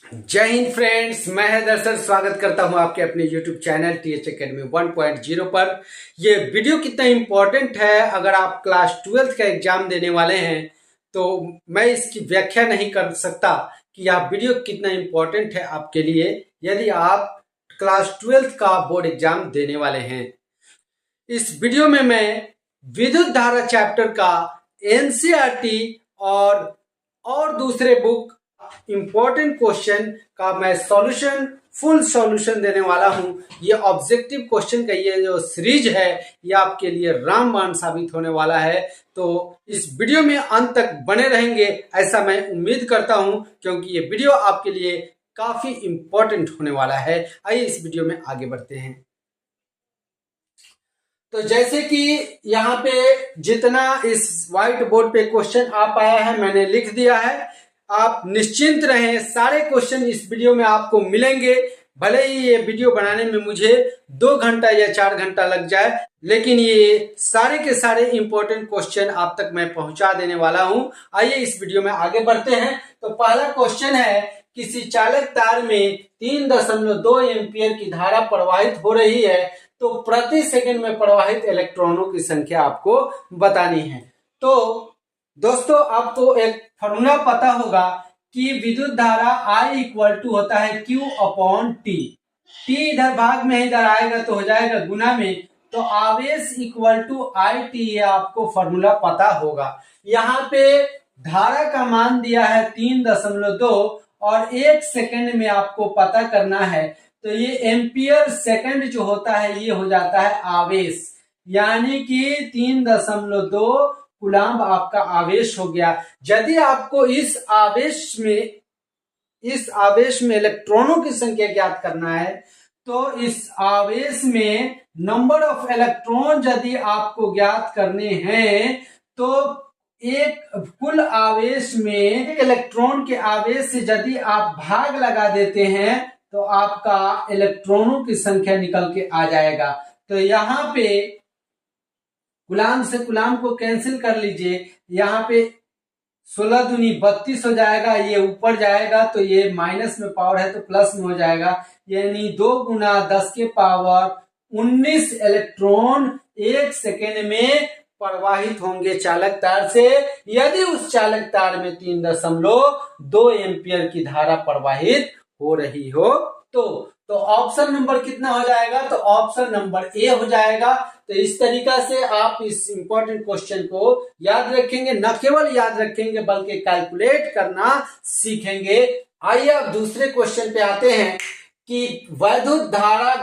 जय हिंद फ्रेंड्स, मैं हैदर सर स्वागत करता हूं आपके अपने YouTube चैनल टीएच एकेडमी 1.0 पर। ये वीडियो कितना इम्पोर्टेंट है, अगर आप क्लास 12th का एग्जाम देने वाले हैं तो मैं इसकी व्याख्या नहीं कर सकता कि यह वीडियो कितना इम्पोर्टेंट है आपके लिए, यदि आप क्लास 12th का बोर्ड एग्जाम देने वाले हैं। इस वीडियो में मैं विद्युत धारा चैप्टर का एनसीईआरटी और दूसरे बुक इंपॉर्टेंट क्वेश्चन का मैं फुल सॉल्यूशन देने वाला हूं। ये ऑब्जेक्टिव क्वेश्चन का ये जो सीरीज है ये आपके लिए रामबाण साबित होने वाला है। तो इस वीडियो में अंत तक बने रहेंगे ऐसा मैं उम्मीद करता हूं, क्योंकि ये वीडियो आपके लिए काफी इंपॉर्टेंट होने वाला है। आइए इस वीडियो में आगे बढ़ते हैं। तो जैसे कि यहाँ पे जितना इस व्हाइट बोर्ड पे क्वेश्चन आ पाया है मैंने लिख दिया है। आप निश्चिंत रहें, सारे क्वेश्चन इस वीडियो में आपको मिलेंगे। भले ही ये वीडियो बनाने में मुझे 2 घंटा या 4 घंटा लग जाए, लेकिन ये सारे के सारे इंपॉर्टेंट क्वेश्चन आप तक मैं पहुंचा देने वाला हूं। आइए इस वीडियो में आगे बढ़ते हैं। तो पहला क्वेश्चन है, किसी चालक तार में 3.2 एम्पियर की धारा प्रवाहित हो रही है, तो प्रति सेकंड में प्रवाहित इलेक्ट्रॉनों की संख्या आपको बतानी है। तो दोस्तों आपको एक फॉर्मूला पता होगा कि विद्युत धारा I इक्वल टू होता है Q अपॉन टी। टी इधर भाग में इधर आएगा तो हो जाएगा गुना में, तो आवेश इक्वल टू आई टी, ये आपको फॉर्मूला पता होगा। यहाँ पे धारा का मान दिया है 3.2 और 1 सेकंड में आपको पता करना है, तो ये एम्पियर सेकंड जो होता है ये हो जाता है आवेश, यानी कि 3.2 कूलम्ब आपका आवेश हो गया। यदि आपको इस आवेश में इलेक्ट्रॉनों की संख्या ज्ञात करना है, तो इस आवेश में नंबर ऑफ इलेक्ट्रॉन यदि आपको ज्ञात करने हैं, तो एक कुल आवेश में इलेक्ट्रॉन के आवेश से यदि आप भाग लगा देते हैं तो आपका इलेक्ट्रॉनों की संख्या निकल के आ जाएगा। तो यहाँ पे गुलाम से गुलाम को कैंसिल कर लीजिए, यहाँ पे 16 दूनी 32 हो जाएगा, ये ऊपर जाएगा तो ये माइनस में पावर है तो प्लस में हो जाएगा, यानी 2 गुना 10 के पावर 19 इलेक्ट्रॉन 1 सेकेंड में प्रवाहित होंगे चालक तार से, यदि उस चालक तार में 3.2 एम्पियर की धारा प्रवाहित हो रही हो। तो ऑप्शन नंबर कितना हो जाएगा? तो ऑप्शन नंबर ए हो जाएगा। तो इस तरीका से आप इस इंपॉर्टेंट क्वेश्चन को याद रखेंगे, न केवल याद रखेंगे बल्कि कैलकुलेट करना सीखेंगे। आइए अब दूसरे क्वेश्चन पे आते हैं कि वैद्युत धारा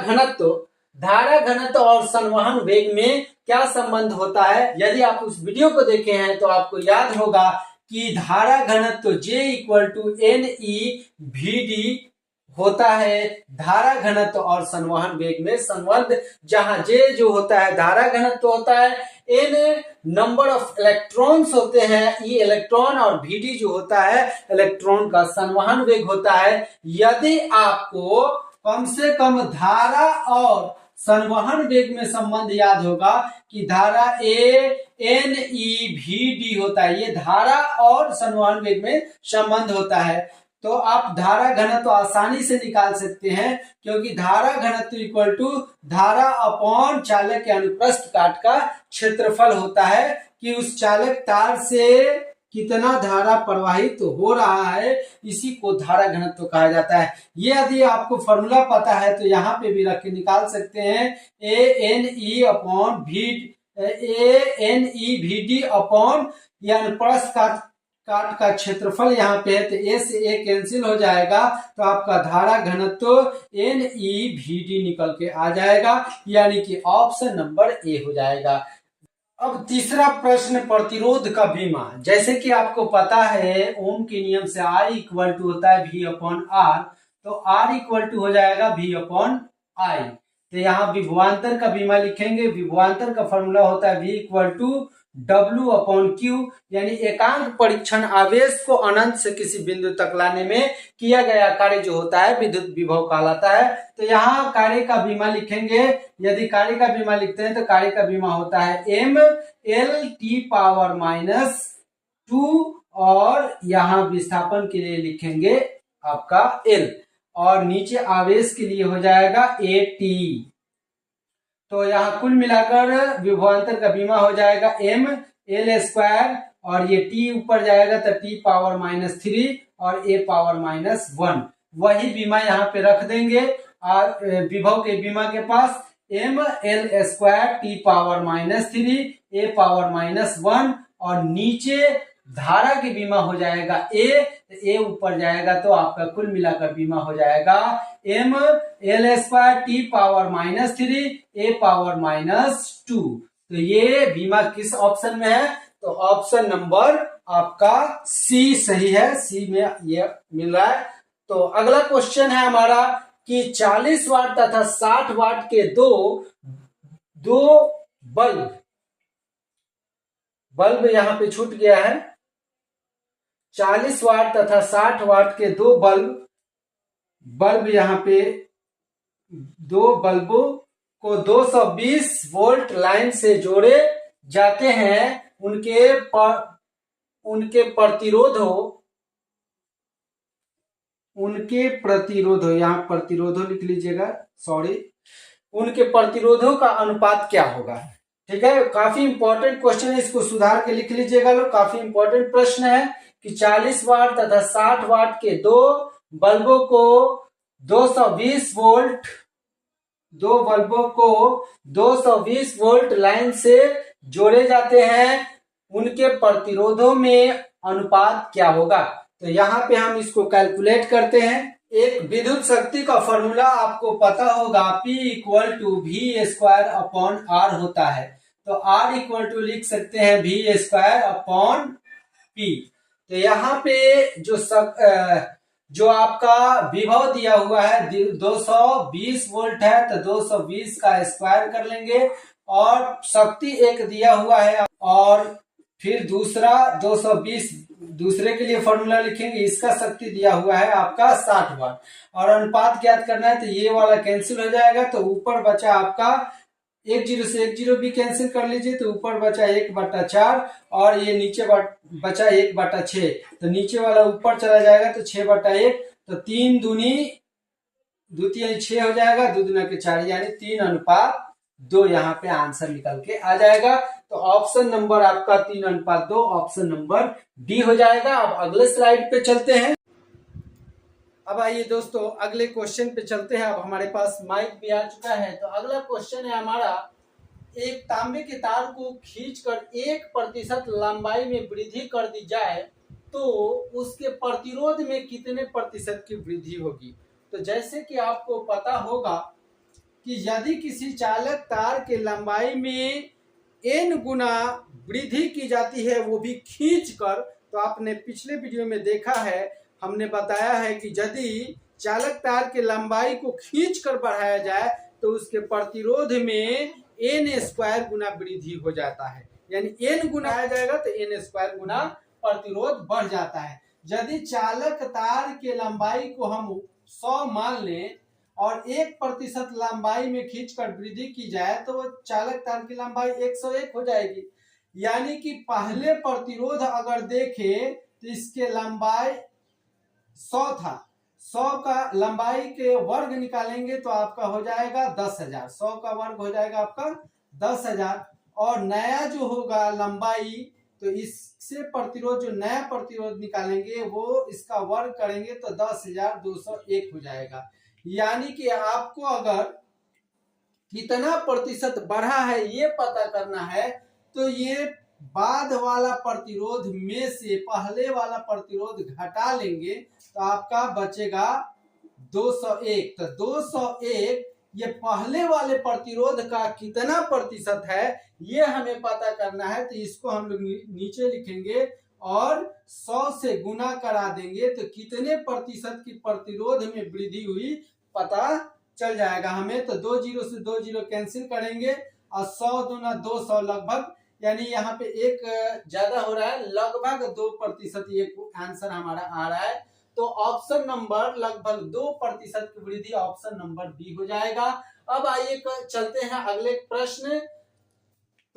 घनत्व और संवहन वेग में क्या संबंध होता है। यदि आप उस वीडियो को देखे हैं तो आपको याद होगा कि धारा घनत्व J इक्वल टू NE/VD होता है। धारा घनत्व और संवहन वेग में संबंध, जहां J जो होता है धारा घनत्व होता है, N नंबर ऑफ इलेक्ट्रॉन्स होते हैं, E इलेक्ट्रॉन, और VD जो होता है इलेक्ट्रॉन का संवहन वेग होता है। यदि आपको कम से कम धारा और संवहन वेग में संबंध याद होगा कि धारा NE/VD होता है, ये धारा और संवहन वेग में संबंध होता है, तो आप धारा घनत्व आसानी से निकाल सकते हैं, क्योंकि धारा घनत्व इक्वल टू धारा अपॉन चालक के अनुप्रस्थ काट का क्षेत्रफल होता है कि उस चालक तार से कितना धारा प्रवाहित हो रहा है, इसी को धारा घनत्व कहा जाता है। ये यदि आपको फॉर्मूला पता है तो यहाँ पे भी रख के निकाल सकते हैं, ANE/VD अपॉन या अनुप्रस्थ काट का क्षेत्रफल यहाँ पे है, तो ए से ए कैंसिल हो जाएगा, तो आपका धारा घनत्व NE/VD निकल के आ जाएगा, यानी कि ऑप्शन नंबर ए हो जाएगा। अब तीसरा प्रश्न, प्रतिरोध का बीमा। जैसे कि आपको पता है ओम के नियम से I इक्वल टू होता है V अपॉन R, तो R इक्वल टू हो जाएगा V अपॉन I। तो यहाँ विभवांतर का बीमा लिखेंगे। विभवांतर का फॉर्मूला होता है V equal to W upon Q, यानी एकांक परीक्षण आवेश को अनंत से किसी बिंदु तक लाने में किया गया कार्य जो होता है विद्युत विभव कहलाता है। तो यहाँ कार्य का बीमा लिखेंगे। यदि कार्य का बीमा लिखते हैं तो कार्य का बीमा होता है ML/T⁻⁻², और यहाँ विस्थापन के लिए लिखेंगे आपका L, और नीचे आवेश के लिए हो जाएगा AT। तो यहाँ कुल मिलाकर विभवांतर का बीमा हो जाएगा M L स्क्वायर, और ये T ऊपर जाएगा तो T पावर -3 और A पावर -1। वही बीमा यहाँ पे रख देंगे और विभव के बीमा के पास M L square T power -3 A power -1, और नीचे धारा के बीमा हो जाएगा A ऊपर जाएगा तो आपका कुल मिलाकर बीमा हो जाएगा M L square T power -3 A power -2। तो ये बीमा किस ऑप्शन में है? तो ऑप्शन नंबर आपका सी सही है, सी में ये मिल रहा है। तो अगला क्वेश्चन है हमारा कि 40 वाट तथा 60 वाट के दो बल्ब यहां पे छूट गया है। 40 वाट तथा 60 वाट के दो बल्ब यहां पे, दो बल्बों को 220 वोल्ट लाइन से जोड़े जाते हैं। उनके प्रतिरोध हो, यहाँ प्रतिरोधों लिख लीजिएगा, सॉरी, उनके प्रतिरोधों का अनुपात क्या होगा? ठीक है, काफी इंपॉर्टेंट क्वेश्चन है, इसको सुधार के लिख लीजिएगा लोग। काफी इंपॉर्टेंट प्रश्न है कि 40 वाट तथा 60 वाट के दो बल्बों को 220 वोल्ट लाइन से जोड़े जाते हैं, उनके प्रतिरोधों में अनुपात क्या होगा? तो यहाँ पे हम इसको कैलकुलेट करते हैं। एक विद्युत शक्ति का फॉर्मूला आपको पता होगा, P = V² होता है। तो R लिख सकते हैं V²/P। तो यहाँ पे जो आपका विभव दिया हुआ है 220 वोल्ट है, तो 220 का स्क्वायर कर लेंगे, और शक्ति एक दिया हुआ है, और फिर दूसरा 220 दूसरे के लिए फॉर्मूला लिखेंगे, इसका शक्ति दिया हुआ है आपका 60 वाट, और अनुपात ज्ञात करना है। तो ये वाला कैंसिल हो जाएगा, तो ऊपर बचा आपका 1 0 से 1 0 भी कैंसिल कर लीजिए, तो ऊपर बचा 1/4, और ये नीचे बचा 1/6। तो नीचे वाला ऊपर चला जाएगा तो 6/1, तो 3 दूनी 6 हो जाएगा, 2 दूना के 4 यानी 3:2 यहाँ पे आंसर निकल के आ जाएगा। तो ऑप्शन नंबर आपका 3:2 ऑप्शन नंबर डी हो जाएगा। अब अगले स्लाइड पे चलते हैं। अब आइए दोस्तों अगले क्वेश्चन पे चलते हैं। अब हमारे पास माइक भी आ चुका है। तो अगला क्वेश्चन है हमारा, एक तांबे के तार को खींचकर 1% लंबाई में वृद्धि कर दी जाए तो उसके प्रतिरोध में कितने प्रतिशत की वृद्धि होगी? तो जैसे कि आपको पता होगा कि यदि किसी चालक तार के लंबाई में n गुना वृद्धि की जाती है, वो भी खींचकर, तो आपने पिछले वीडियो में देखा है, हमने बताया है कि यदि चालक तार के लंबाई को खींचकर बढ़ाया जाए तो उसके प्रतिरोध में n² गुना वृद्धि हो जाता है, यानी n गुना आया जाएगा तो n² गुना प्रतिरोध बढ़ जाता है। यदि चालक तार के लंबाई को हम 100 मान लें और 1% लंबाई में खींचकर वृद्धि की जाए तो चालक तार की लंबाई 101 हो जाएगी। यानी कि पहले प्रतिरोध अगर देखें तो इसके लंबाई 100 था, 100 का लंबाई के वर्ग निकालेंगे तो आपका हो जाएगा 10,000, 100 का वर्ग हो जाएगा आपका 10,000, और नया जो होगा लंबाई, तो इससे प्रतिरोध, जो नया प्रतिरोध निकालेंगे वो इसका वर्ग करेंगे तो 10,201 हो जाएगा। यानी कि आपको अगर कितना प्रतिशत बढ़ा है ये पता करना है, तो ये बाद वाला प्रतिरोध में से पहले वाला प्रतिरोध घटा लेंगे तो आपका बचेगा 201। तो 201 ये पहले वाले प्रतिरोध का कितना प्रतिशत है ये हमें पता करना है। तो इसको हम लोग नीचे लिखेंगे और 100 से गुना करा देंगे तो कितने प्रतिशत की प्रतिरोध में वृद्धि हुई पता चल जाएगा हमें। तो 2 0 से 2 0 कैंसिल करेंगे और 100 दूना 200 लगभग, यानी यहाँ पे एक ज्यादा हो रहा है, लगभग 2% ये आंसर हमारा आ रहा है। तो ऑप्शन नंबर लगभग 2% की वृद्धि ऑप्शन नंबर बी हो जाएगा। अब आइए चलते हैं अगले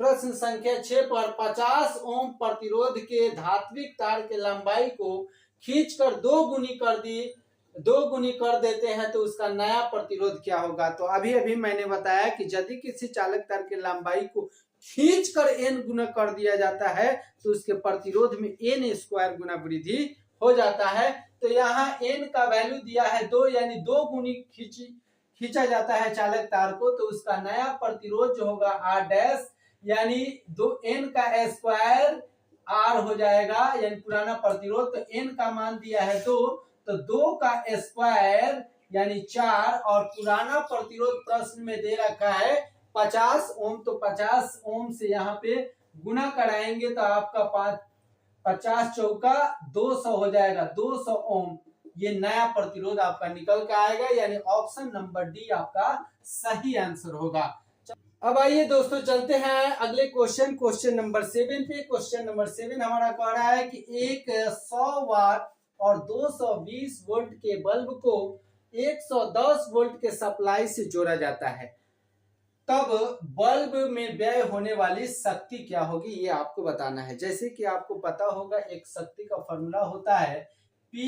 प्रश्न संख्या 6 पर। 50 ओम प्रतिरोध के धात्विक तार के लंबाई को खींचकर 2 गुनी कर दी दो गुनी कर देते हैं तो उसका नया प्रतिरोध क्या होगा। तो अभी अभी मैंने बताया कि यदि किसी चालक तार की लंबाई को खींच कर n गुना कर दिया जाता है तो उसके प्रतिरोध में n स्क्वायर गुना वृद्धि हो जाता है। तो यहाँ n का वैल्यू दिया है 2, यानी 2 गुनी खींचा जाता है चालक तार को, तो उसका नया प्रतिरोध जो होगा r डैश, यानी 2n का स्क्वायर r हो जाएगा, यानी पुराना प्रतिरोध। तो n का मान दिया है 2, तो 2 का स्क्वायर यानी 4, और पुराना प्रतिरोध प्रश्न में दे रखा है 50 ओम। तो 50 ओम से यहाँ पे गुना कराएंगे तो आपका 50 चौका 200 हो जाएगा, 200 ओम। ये नया प्रतिरोध आपका निकल के आएगा, यानी ऑप्शन नंबर डी आपका सही आंसर होगा। अब आइए दोस्तों चलते हैं अगले क्वेश्चन नंबर 7 पे। क्वेश्चन नंबर 7 हमारा कह रहा है कि एक 100 वाट और 220 वोल्ट के बल्ब को 110 वोल्ट के सप्लाई से जोड़ा जाता है, तब बल्ब में व्यय होने वाली शक्ति क्या होगी, ये आपको बताना है। जैसे कि आपको पता होगा एक शक्ति का फॉर्मूला होता है P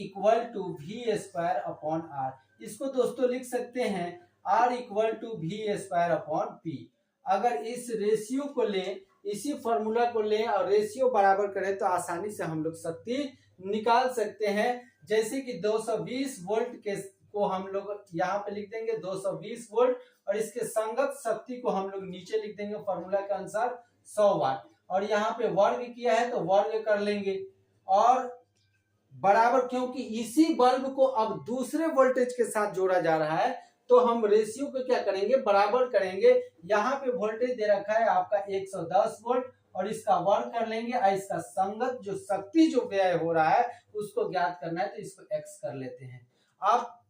equal to V square upon R. इसको दोस्तों लिख सकते हैं R equal to V square upon P. अगर इस रेशियो को लें, इसी फॉर्मूला को लें और रेशियो बराबर करें तो आसानी से हम लोग शक्ति निकाल सकते हैं। जैसे कि 220 वोल्ट के को हम लोग यहाँ पे लिख देंगे 220 वोल्ट, और इसके संगत शक्ति को हम लोग नीचे लिख देंगे फॉर्मूला के अनुसार 100 वाट, और यहाँ पे वर्ग किया है तो वर्ग कर लेंगे, और बराबर, क्योंकि इसी बल्ब को अब दूसरे वोल्टेज के साथ जोड़ा जा रहा है तो हम रेशियो को क्या करेंगे, बराबर करेंगे। यहाँ पे वोल्टेज दे रखा है आपका 110 वोल्ट, और इसका वर्ग कर लेंगे, और इसका संगत जो शक्ति जो व्यय हो रहा है उसको ज्ञात करना है, तो इसको x कर लेते हैं। आप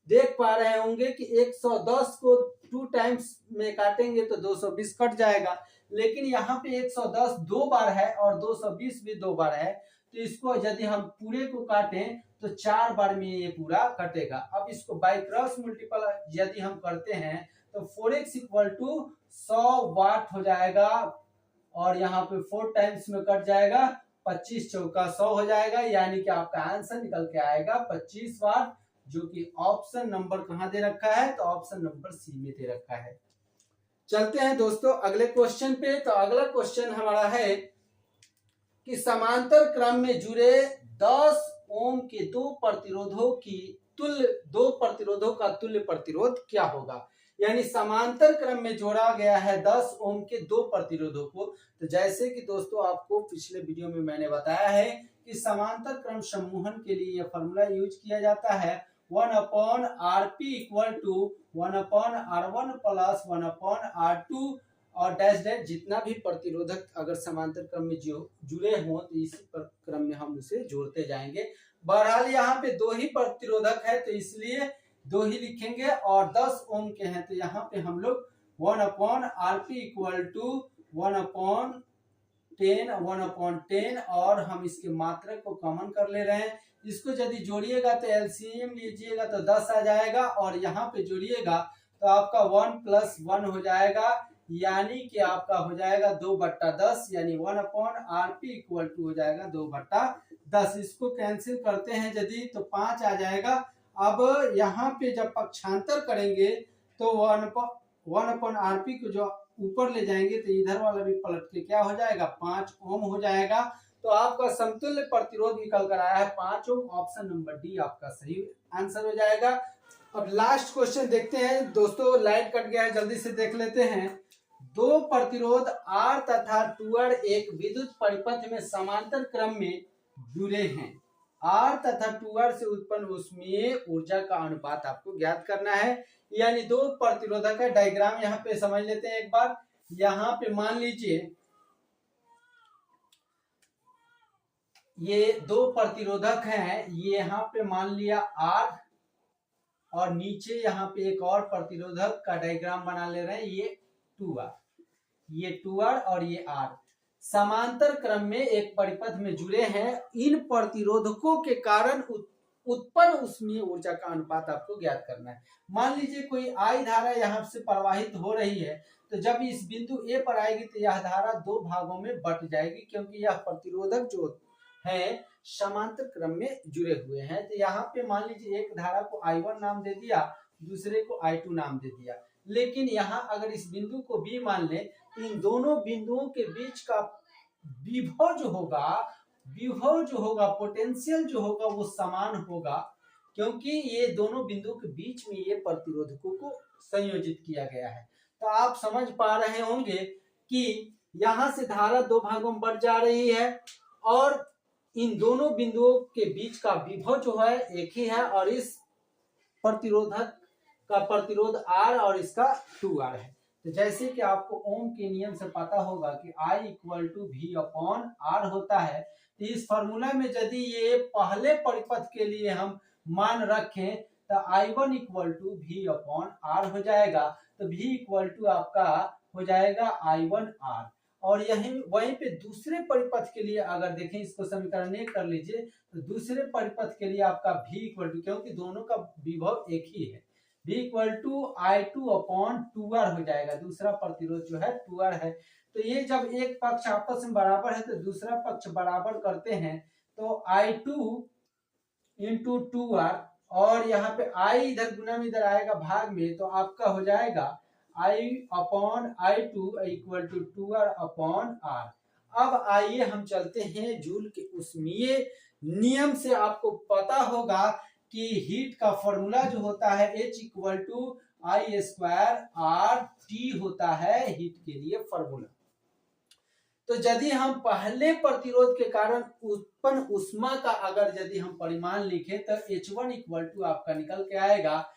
देख पा रहे होंगे कि 110 को 2 टाइम्स में काटेंगे तो 220 कट जाएगा, लेकिन यहाँ पे 110 2 बार है और 220 भी 2 बार है, तो इसको यदि हम पूरे को काटें तो 4 बार में ये पूरा कटेगा। अब इसको बाय क्रॉस मल्टीपल यदि हम करते हैं तो 4x इक्वल टू 100 वाट हो जाएगा, और यहाँ पे 4 टाइम्स में कट जाएगा, 25 चौका 100 हो जाएगा, यानी कि आपका आंसर निकल के आएगा 25 वाट, जो कि ऑप्शन नंबर कहाँ दे रखा है, तो ऑप्शन नंबर सी में दे रखा है। चलते हैं दोस्तों अगले क्वेश्चन पे। तो अगला क्वेश्चन हमारा है कि समांतर क्रम में जुड़े 10 ओम के दो प्रतिरोधों का तुल्य प्रतिरोध क्या होगा। यानी समांतर क्रम में जोड़ा गया है 10 ओम के दो प्रतिरोधों को। तो जैसे कि दोस्तों आपको पिछले वीडियो में मैंने बताया है कि समांतर क्रम सम्मोहन के लिए यह फॉर्मूला यूज किया जाता है 1/Rp equal to 1/R1 plus 1/R2 और डैश डैश, जितना भी प्रतिरोधक अगर समांतर क्रम में जुड़े हों तो इसी क्रम में हम उसे जोड़ते जाएंगे। बहरहाल यहाँ पे 2 ही प्रतिरोधक है तो इसलिए 2 ही लिखेंगे, और 10 ओम के हैं तो यहाँ पे हम लोग 1/Rp इक्वल टू 1/10 और हम इसके मात्रक को कॉमन कर ले रहे हैं। इसको यदि जोड़िएगा तो एलसीएम लीजिएगा तो 10 आ जाएगा, और यहाँ पे जोड़िएगा तो आपका 1 + 1 हो जाएगा, यानी कि आपका हो जाएगा 2/10, यानी 1/Rp इक्वल टू हो जाएगा 2/10। इसको कैंसिल करते हैं यदि तो 5 आ जाएगा। अब यहाँ पे जब पक्षांतर करेंगे तो 1/Rp को जो ऊपर ले जाएंगे तो इधर वाला भी पलट के क्या हो जाएगा 5 ओम हो जाएगा। तो आपका समतुल्य प्रतिरोध निकल कर आया है 5 ओम। ऑप्शन नंबर डी आपका सही आंसर हो जाएगा। अब लास्ट क्वेश्चन देखते हैं दोस्तों, लाइट कट गया है, जल्दी से देख लेते हैं। दो प्रतिरोध R तथा 2R एक विद्युत परिपथ में समांतर क्रम में जुड़े हैं। R तथा 2R से उत्पन्न ऊष्मीय ऊर्जा का अनुपात आपको ज्ञात करना है। यानी 2 प्रतिरोधक है। डायग्राम यहाँ पे समझ लेते हैं एक बार। यहाँ पे मान लीजिए ये 2 प्रतिरोधक हैं, ये यहाँ पे मान लिया R, और नीचे यहाँ पे एक और प्रतिरोधक का डायग्राम बना ले रहे हैं, ये 2R, ये 2R और ये R समांतर क्रम में एक परिपथ में जुड़े हैं। इन प्रतिरोधकों के कारण उत्पन्न ऊष्मीय ऊर्जा का अनुपात आपको ज्ञात करना है। मान लीजिए कोई I धारा यहाँ से प्रवाहित हो रही है, तो जब इस बिंदु A पर आएगी तो यह धारा 2 भागों में बट जाएगी, क्योंकि यह प्रतिरोधक जो हैं समांतर क्रम में जुड़े हुए हैं। तो यहाँ पे मान लीजिए एक धारा को I1 नाम दे दिया, दूसरे को I2 नाम दे दिया, लेकिन यहाँ अगर इस बिंदु को B मान ले तो इन दोनों बिंदुओं के बीच का विभव जो होगा पोटेंशियल जो होगा वो समान होगा, क्योंकि ये दोनों बिंदुओं के बीच में ये प्रतिरोधकों को संयोजित किया गया है। तो आप समझ पा रहे होंगे कि यहां से धारा दो भागों में बढ़ जा रही है और इन दोनों बिंदुओं के बीच का विभव जो है एक ही है और इस प्रतिरोधक का प्रतिरोध R और इसका 2R है। तो जैसे कि आपको ओम के नियम से पता होगा कि I = V/R होता है, तो इस फॉर्मूला में यदि ये पहले परिपथ के लिए हम मान रखें तो I1 = V/R हो जाएगा। तो V आपका हो जाएगा I1R। और यही वहीं पे दूसरे परिपथ के लिए अगर देखें, इसको समीकरण 1 कर लीजिए, तो दूसरे परिपथ के लिए आपका V क्योंकि दोनों का विभव एक ही है, V = I2/2R हो जाएगा। दूसरा प्रतिरोध जो है 2R है। तो ये जब एक पक्ष आपस में बराबर है तो दूसरा पक्ष बराबर करते हैं, तो I2 × 2R और यहाँ पे I इधर गुना में इधर आएगा भाग में, तो आपका हो जाएगा I/I2 = 2R/R। अब आइए हम चलते हैं जूल के ऊष्मीय नियम से। आपको पता होगा कि हीट का फॉर्मूला जो होता है H = I² होता है हीट के लिए फॉर्मूला। तो यदि हम पहले प्रतिरोध के कारण उत्पन्न ऊष्मा का अगर यदि हम परिमाण लिखें तो H1 = आपका निकल के आएगा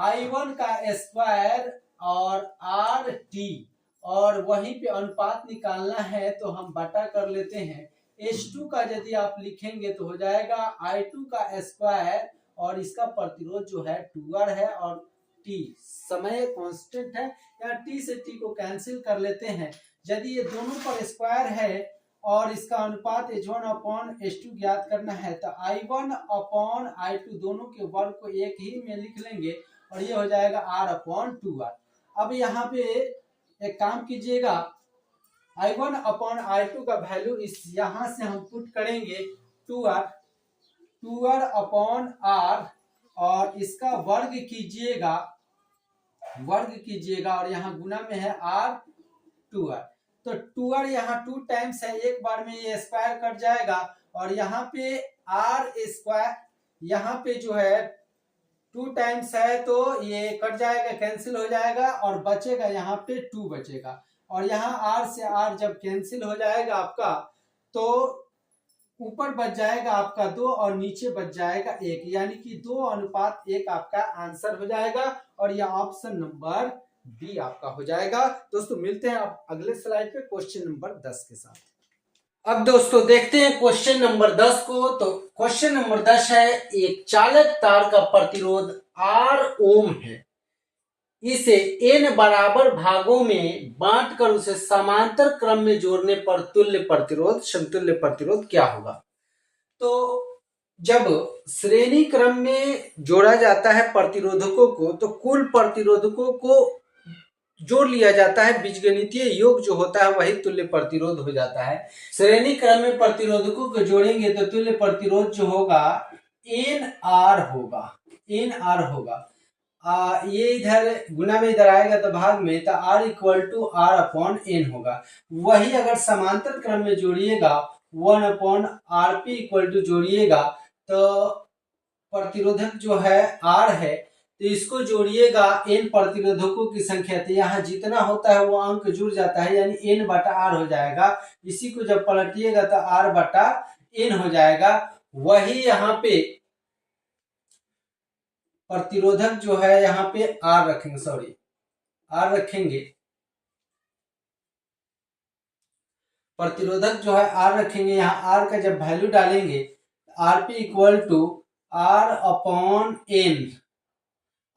I1² और RT, और वहीं पे अनुपात निकालना है तो हम बटा कर लेते हैं। H2 का यदि आप लिखेंगे तो हो जाएगा I2² और इसका प्रतिरोध जो है 2R है और T समय कांस्टेंट है, या T से T को कैंसिल कर लेते हैं। यदि ये दोनों पर स्क्वायर है और इसका अनुपात H1/H2 ज्ञात करना है तो I1/I2 दोनों के वर्ग को एक ही में लिख लेंगे और ये हो जाएगा R/2R। अब यहाँ पे एक काम कीजिएगा, I1/I2 का वैल्यू इस यहां से हम पुट करेंगे 2R R और इसका वर्ग कीजिएगा और यहाँ गुना में है R2R। तो 2R यहाँ 2 टाइम्स है, एक बार में ये स्क्वायर कट जाएगा और यहाँ पे R² यहाँ पे जो है 2 टाइम्स है तो ये कट जाएगा, कैंसिल हो जाएगा और बचेगा यहाँ पे 2 बचेगा। और यहाँ R से R जब कैंसिल हो जाएगा आपका तो ऊपर बच जाएगा आपका 2 और नीचे बच जाएगा 1, यानी कि 2:1 आपका आंसर हो जाएगा और यह ऑप्शन नंबर बी आपका हो जाएगा। दोस्तों मिलते हैं आप अगले स्लाइड पे क्वेश्चन नंबर 10 के साथ। अब दोस्तों देखते हैं क्वेश्चन नंबर 10 को। तो क्वेश्चन नंबर 10 है, एक चालक तार का प्रतिरोध R ओम है, इसे n बराबर भागों में बांटकर उसे समांतर क्रम में जोड़ने पर समतुल्य प्रतिरोध क्या होगा। तो जब श्रेणी क्रम में जोड़ा जाता है प्रतिरोधकों को तो कुल प्रतिरोधकों को जोड़ लिया जाता है, बीजगणितीय योग जो होता है वही तुल्य प्रतिरोध हो जाता है। श्रेणी क्रम में प्रतिरोधकों को जोड़ेंगे तो तुल्य प्रतिरोध जो होगा NR होगा। ये इधर गुना में इधर आएगा तो भाग में, तो R = R/N होगा। वही अगर समांतर क्रम में जोड़िएगा 1/Rp जोड़िएगा तो प्रतिरोधक जो है R है तो इसको जोड़िएगा n प्रतिरोधकों की संख्या, तो यहाँ जितना होता है वो अंक जुड़ जाता है यानी n/R हो जाएगा। इसी को जब पलटिएगा तो R/N हो जाएगा। वही यहाँ पे प्रतिरोधक जो है यहाँ पे R रखेंगे, प्रतिरोधक जो है R रखेंगे। यहाँ R का जब वैल्यू डालेंगे Rp =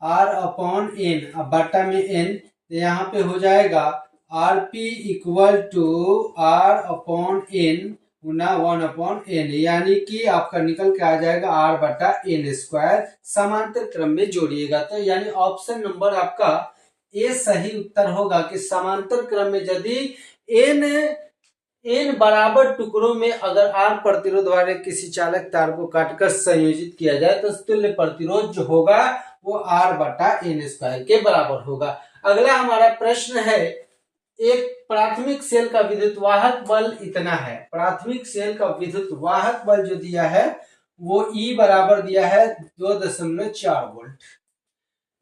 R/N बटा में n, तो यहाँ पे हो जाएगा Rp = R/N गुना 1/n, यानी कि आपका निकल के आ जाएगा R/N²। समांतर क्रम में जोड़िएगा तो यानी ऑप्शन नंबर आपका ए सही उत्तर होगा कि समांतर क्रम में यदि n इन बराबर टुकड़ों में अगर R प्रतिरोध वाले किसी चालक तार को काटकर संयोजित किया जाए तो तुल्य प्रतिरोध जो होगा वो R/N² के बराबर होगा। अगला हमारा प्रश्न है, एक प्राथमिक सेल का विद्युत वाहक बल इतना है। प्राथमिक सेल का विद्युत वाहक बल जो दिया है वो E बराबर दिया है 2.4 वोल्ट।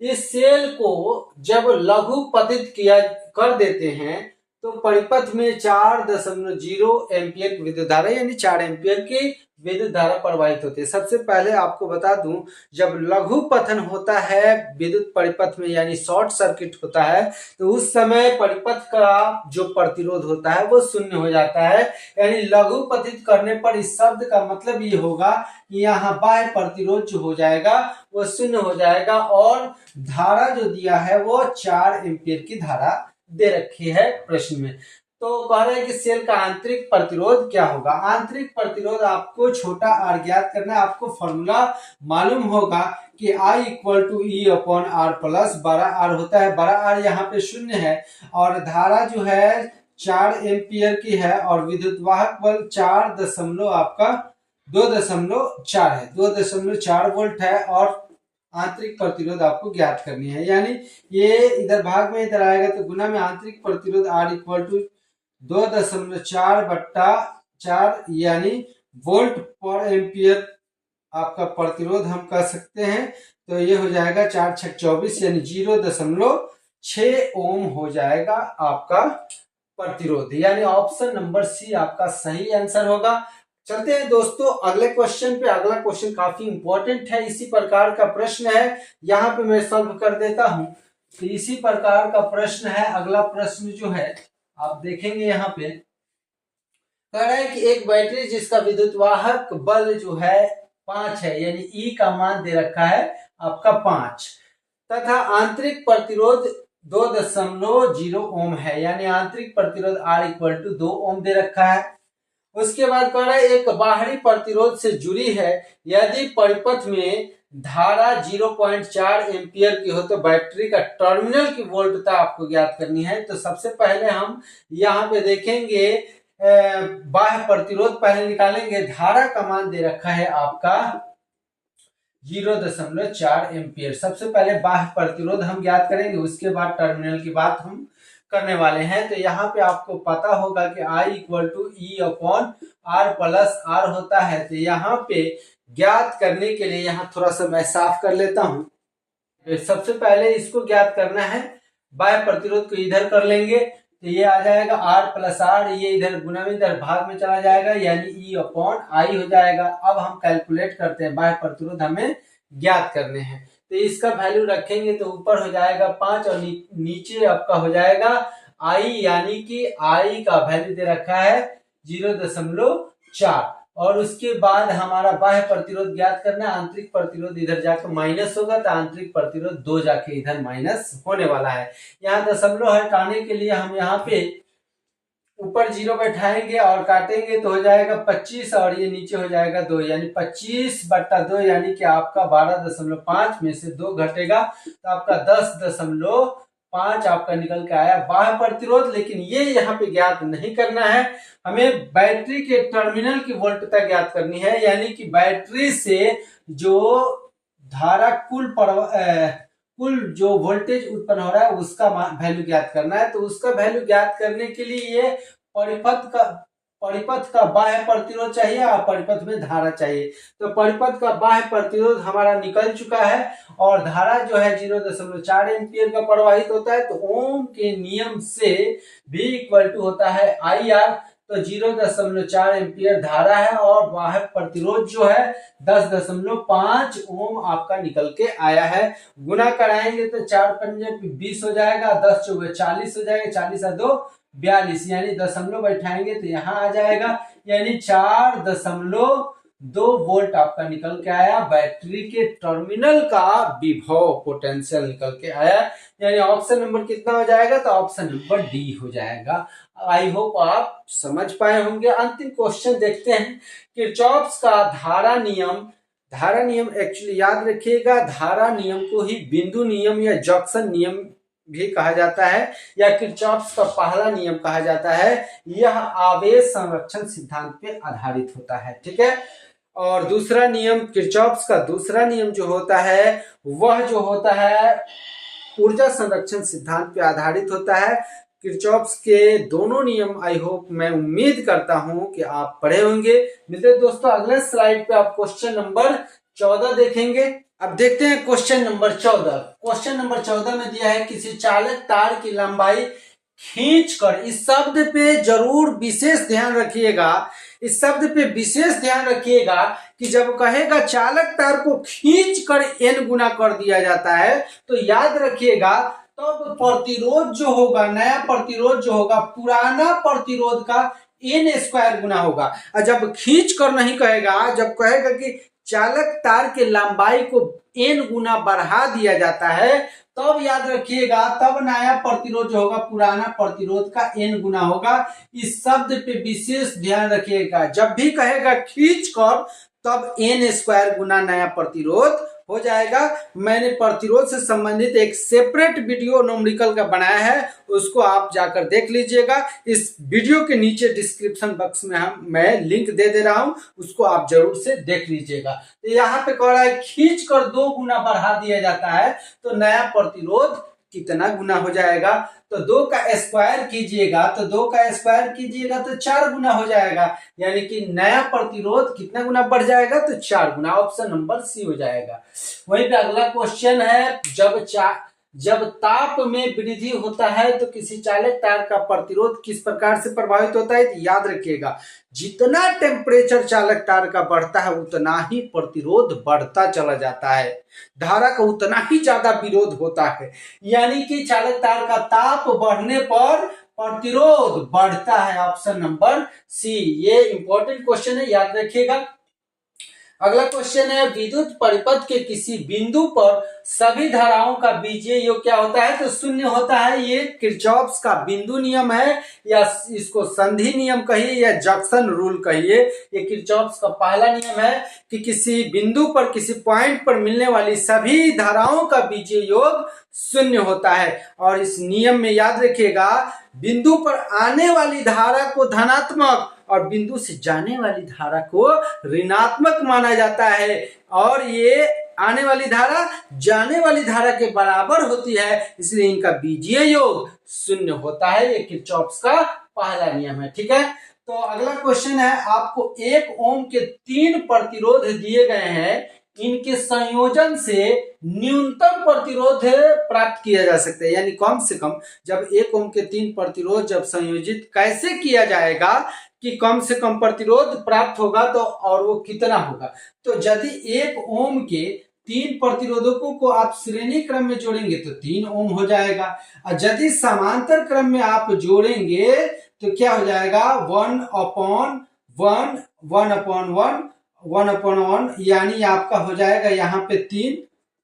इस सेल को जब लघु पतित किया कर देते हैं तो परिपथ में 4.0 एम्पियर की विद्युत धारा यानी 4 एम्पियर की विद्युत धारा प्रवाहित होती है। सबसे पहले आपको बता दूं, जब लघु पतन होता है विद्युत परिपथ में यानी शॉर्ट सर्किट होता है तो उस समय परिपथ का जो प्रतिरोध होता है वो शून्य हो जाता है। यानी लघु पतित करने पर इस शब्द का मतलब ये होगा कि यहाँ बाह्य प्रतिरोध जो हो जाएगा वो शून्य हो जाएगा और धारा जो दिया है वो 4 एम्पियर की धारा दे रखी है प्रश्न में। तो कह रहे हैं कि सेल का आंतरिक प्रतिरोध क्या होगा। आंतरिक प्रतिरोध आपको छोटा r ज्ञात करना है। आपको फॉर्मूला मालूम होगा कि I = E/R+। बड़ा R होता है, बड़ा R यहाँ पे शून्य है और धारा जो है 4 एम्पियर की है और विद्युत वाहक बल 2.4 है, 2.4 वोल्ट है और आंतरिक प्रतिरोध आपको ज्ञात करनी है। यानी ये इधर भाग में इधर आएगा तो गुना में आंतरिक प्रतिरोध R = 2.4/4 यानी वोल्ट पर एम्पियर आपका प्रतिरोध हम कह सकते हैं। तो ये हो जाएगा 4×6 = 24 यानी 0.6 ओम हो जाएगा आपका प्रतिरोध। यानी ऑप्शन नंबर सी आपका सही आंसर होगा। चलते हैं दोस्तों अगले क्वेश्चन पे। अगला क्वेश्चन काफी इंपॉर्टेंट है, इसी प्रकार का प्रश्न है, यहाँ पे मैं सॉल्व कर देता हूं। तो इसी प्रकार का प्रश्न है। अगला प्रश्न जो है आप देखेंगे यहाँ पे कह रहा है कि एक बैटरी जिसका विद्युत वाहक बल जो है 5 है यानी E का मान दे रखा है आपका 5 तथा आंतरिक प्रतिरोध 2.0 ओम है यानी आंतरिक प्रतिरोध R = 2 ओम दे रखा है। उसके बाद कह रहा है एक बाहरी प्रतिरोध से जुड़ी है, यदि परिपथ में धारा 0.4 एम्पियर की हो तो बैटरी का टर्मिनल की वोल्टता आपको ज्ञात करनी है। तो सबसे पहले हम यहाँ पे देखेंगे बाह्य प्रतिरोध पहले निकालेंगे। धारा का मान दे रखा है आपका 0.4 एम्पियर। सबसे पहले बाह्य प्रतिरोध हम ज्ञात करेंगे, उसके बाद टर्मिनल की बात हम करने वाले हैं। तो यहाँ पे आपको पता होगा कि I = E/R+R होता है। तो यहाँ पे ज्ञात करने के लिए यहाँ थोड़ा सा मैं साफ कर लेता हूँ। सबसे पहले इसको ज्ञात करना है, बाह्य प्रतिरोध को इधर कर लेंगे तो ये आ जाएगा R+R, ये इधर गुना में इधर भाग में चला जाएगा यानी E/I हो जाएगा। अब हम कैलकुलेट करते हैं, बाह्य प्रतिरोध हमें ज्ञात करने हैं तो इसका वैल्यू रखेंगे तो ऊपर हो जाएगा 5 और नीचे आपका हो जाएगा I यानी कि I का वैल्यू दे रखा है 0.4 और उसके बाद हमारा बाह्य प्रतिरोध ज्ञात करना है। आंतरिक प्रतिरोध इधर जाकर माइनस होगा तो आंतरिक प्रतिरोध 2 जाके इधर माइनस होने वाला है। यहाँ दशमलव हटाने के लिए हम यहाँ पे ऊपर 0 बैठाएंगे और काटेंगे तो हो जाएगा 25 और ये नीचे हो जाएगा 2 यानी 25/2 यानी कि आपका 12.5 में से 2 घटेगा तो आपका 10.5 आपका निकल के आया बाह्य प्रतिरोध। लेकिन ये यहाँ पे ज्ञात नहीं करना है, हमें बैटरी के टर्मिनल की वोल्टता ज्ञात करनी है यानी कि बैटरी से जो धारा कुल जो वोल्टेज उत्पन्न हो रहा है उसका वैल्यू ज्ञात करना है। तो उसका वैल्यू ज्ञात करने के लिए ये परिपथ का बाह्य प्रतिरोध चाहिए और परिपथ में धारा चाहिए। तो परिपथ का बाह्य प्रतिरोध हमारा निकल चुका है और धारा जो है 0.4 एम्पियर का प्रवाहित होता है। तो ओम के नियम से V = होता है IR। तो 0.4 एम्पियर धारा है और बाह्य प्रतिरोध जो है 10.5 ओम आपका निकल के आया है। गुना कराएंगे तो 4×5 = 20 हो जाएगा, 10×4 = 40 हो जाएगा, 40×2 = 42 यानी दशमलव बैठाएंगे तो यहाँ आ जाएगा यानी 4.2 वोल्ट आपका निकल के आया। बैटरी के टर्मिनल का विभव पोटेंशियल निकल के आया यानी ऑप्शन नंबर कितना हो जाएगा तो ऑप्शन नंबर डी हो जाएगा। आई होप आप समझ पाए होंगे। अंतिम क्वेश्चन देखते हैं, किरचॉफ्स का धारा नियम एक्चुअली याद रखिएगा, धारा नियम को ही बिंदु नियम या जंक्शन नियम भी कहा जाता है या किरचॉफ का पहला नियम कहा जाता है। यह आवेश संरक्षण सिद्धांत पे आधारित होता है, ठीक है। और दूसरा नियम, किरचॉफ का दूसरा नियम जो होता है वह जो होता है ऊर्जा संरक्षण सिद्धांत पे आधारित होता है। किरचॉफ के दोनों नियम आई होप, मैं उम्मीद करता हूं कि आप पढ़े होंगे। मिलते हैं दोस्तों अगले स्लाइड पे, आप क्वेश्चन नंबर 14 देखेंगे। अब देखते हैं क्वेश्चन नंबर 14। क्वेश्चन नंबर 14 में दिया है किसी चालक तार की लंबाई खींचकर, इस शब्द पे जरूर विशेष ध्यान रखिएगा, इस शब्द पे विशेष ध्यान रखिएगा कि जब कहेगा चालक तार को खींचकर n गुना कर दिया जाता है तो याद रखिएगा तब प्रतिरोध जो होगा, नया प्रतिरोध जो होगा पुराना प्रतिरोध का n² गुना होगा। और जब खींच कर नहीं कहेगा, जब कहेगा कि चालक तार के लंबाई को n गुना बढ़ा दिया जाता है तब याद रखिएगा तब नया प्रतिरोध जो होगा पुराना प्रतिरोध का n गुना होगा। इस शब्द पे विशेष ध्यान रखिएगा, जब भी कहेगा खींच कर तब n² गुना नया प्रतिरोध हो जाएगा। मैंने प्रतिरोध से संबंधित एक सेपरेट वीडियो न्यूमेरिकल का बनाया है, उसको आप जाकर देख लीजिएगा। इस वीडियो के नीचे डिस्क्रिप्शन बॉक्स में मैं लिंक दे दे रहा हूं, उसको आप जरूर से देख लीजिएगा। तो यहाँ पे कह रहा है खींच कर 2 गुना बढ़ा दिया जाता है तो नया प्रतिरोध कितना गुना हो जाएगा, तो 2 का स्क्वायर कीजिएगा, तो 2 का स्क्वायर कीजिएगा तो 4 गुना हो जाएगा, यानी कि नया प्रतिरोध कितना गुना बढ़ जाएगा, तो 4 गुना। ऑप्शन नंबर सी हो जाएगा। वहीं पे अगला क्वेश्चन है, जब ताप में वृद्धि होता है तो किसी चालक तार का प्रतिरोध किस प्रकार से प्रभावित होता है। तो याद रखिएगा जितना टेम्परेचर चालक तार का बढ़ता है उतना ही प्रतिरोध बढ़ता चला जाता है, धारा का उतना ही ज्यादा विरोध होता है, यानी कि चालक तार का ताप बढ़ने पर प्रतिरोध बढ़ता है। ऑप्शन नंबर सी, ये इंपॉर्टेंट क्वेश्चन है, याद रखिएगा। अगला क्वेश्चन है विद्युत परिपथ के किसी बिंदु पर सभी धाराओं का बीजीय योग क्या होता है, तो शून्य होता है। ये किरचॉफ का बिंदु नियम है या इसको संधि नियम कहिए या जंक्शन रूल कहिए। ये किरचॉफ का पहला नियम है कि किसी बिंदु पर किसी पॉइंट पर मिलने वाली सभी धाराओं का बीजीय योग शून्य होता है। और इस नियम में याद रखिएगा बिंदु पर आने वाली धारा को धनात्मक और बिंदु से जाने वाली धारा को ऋणात्मक माना जाता है, और ये आने वाली धारा जाने वाली धारा के बराबर होती है, इसलिए इनका बीजीय योग शून्य होता है। ये किरचॉफ का पहला नियम है, ठीक है। तो अगला क्वेश्चन है, आपको 1 ओम के 3 प्रतिरोध दिए गए हैं, इनके संयोजन से न्यूनतम प्रतिरोध प्राप्त किया जा सकता है, यानी कम से कम जब 1 ओम के 3 प्रतिरोध जब संयोजित कैसे किया जाएगा कि कम से कम प्रतिरोध प्राप्त होगा, तो और वो कितना होगा। तो यदि 1 ओम के 3 प्रतिरोधकों को आप श्रेणी क्रम में जोड़ेंगे तो 3 ओम हो जाएगा, और यदि समांतर क्रम में आप जोड़ेंगे तो क्या हो जाएगा 1/1 1/1 यानी आपका हो जाएगा यहाँ पे 3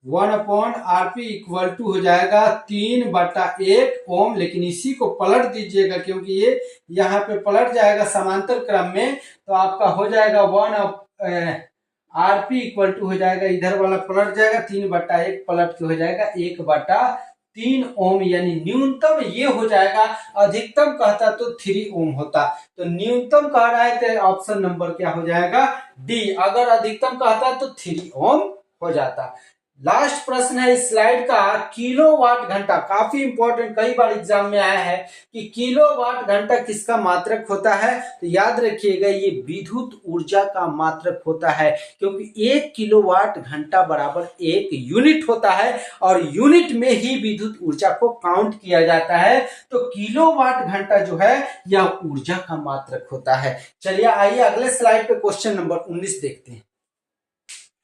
1/Rp इक्वल टू हो जाएगा 3/1 ओम। लेकिन इसी को पलट दीजिएगा क्योंकि ये यहाँ पे पलट जाएगा समांतर क्रम में, तो आपका हो जाएगा 1/Rp इक्वल टू हो जाएगा, इधर वाला पलट जाएगा 3/1 पलट के हो जाएगा 1/3 ओम, यानी न्यूनतम ये हो जाएगा। अधिकतम कहता तो 3 ओम होता, तो न्यूनतम कह रहा है तो ऑप्शन नंबर क्या हो जाएगा डी। अगर अधिकतम कहता तो 3 ओम हो जाता। लास्ट प्रश्न है इस स्लाइड का, किलोवाट घंटा, काफी इंपॉर्टेंट, कई बार एग्जाम में आया है कि किलोवाट घंटा किसका मात्रक होता है। तो याद रखिएगा ये विद्युत ऊर्जा का मात्रक होता है, क्योंकि 1 किलोवाट घंटा बराबर 1 यूनिट होता है और यूनिट में ही विद्युत ऊर्जा को काउंट किया जाता है। तो किलोवाट घंटा जो है यह ऊर्जा का मात्रक होता है। चलिए आइए अगले स्लाइड पे क्वेश्चन नंबर 19 देखते हैं।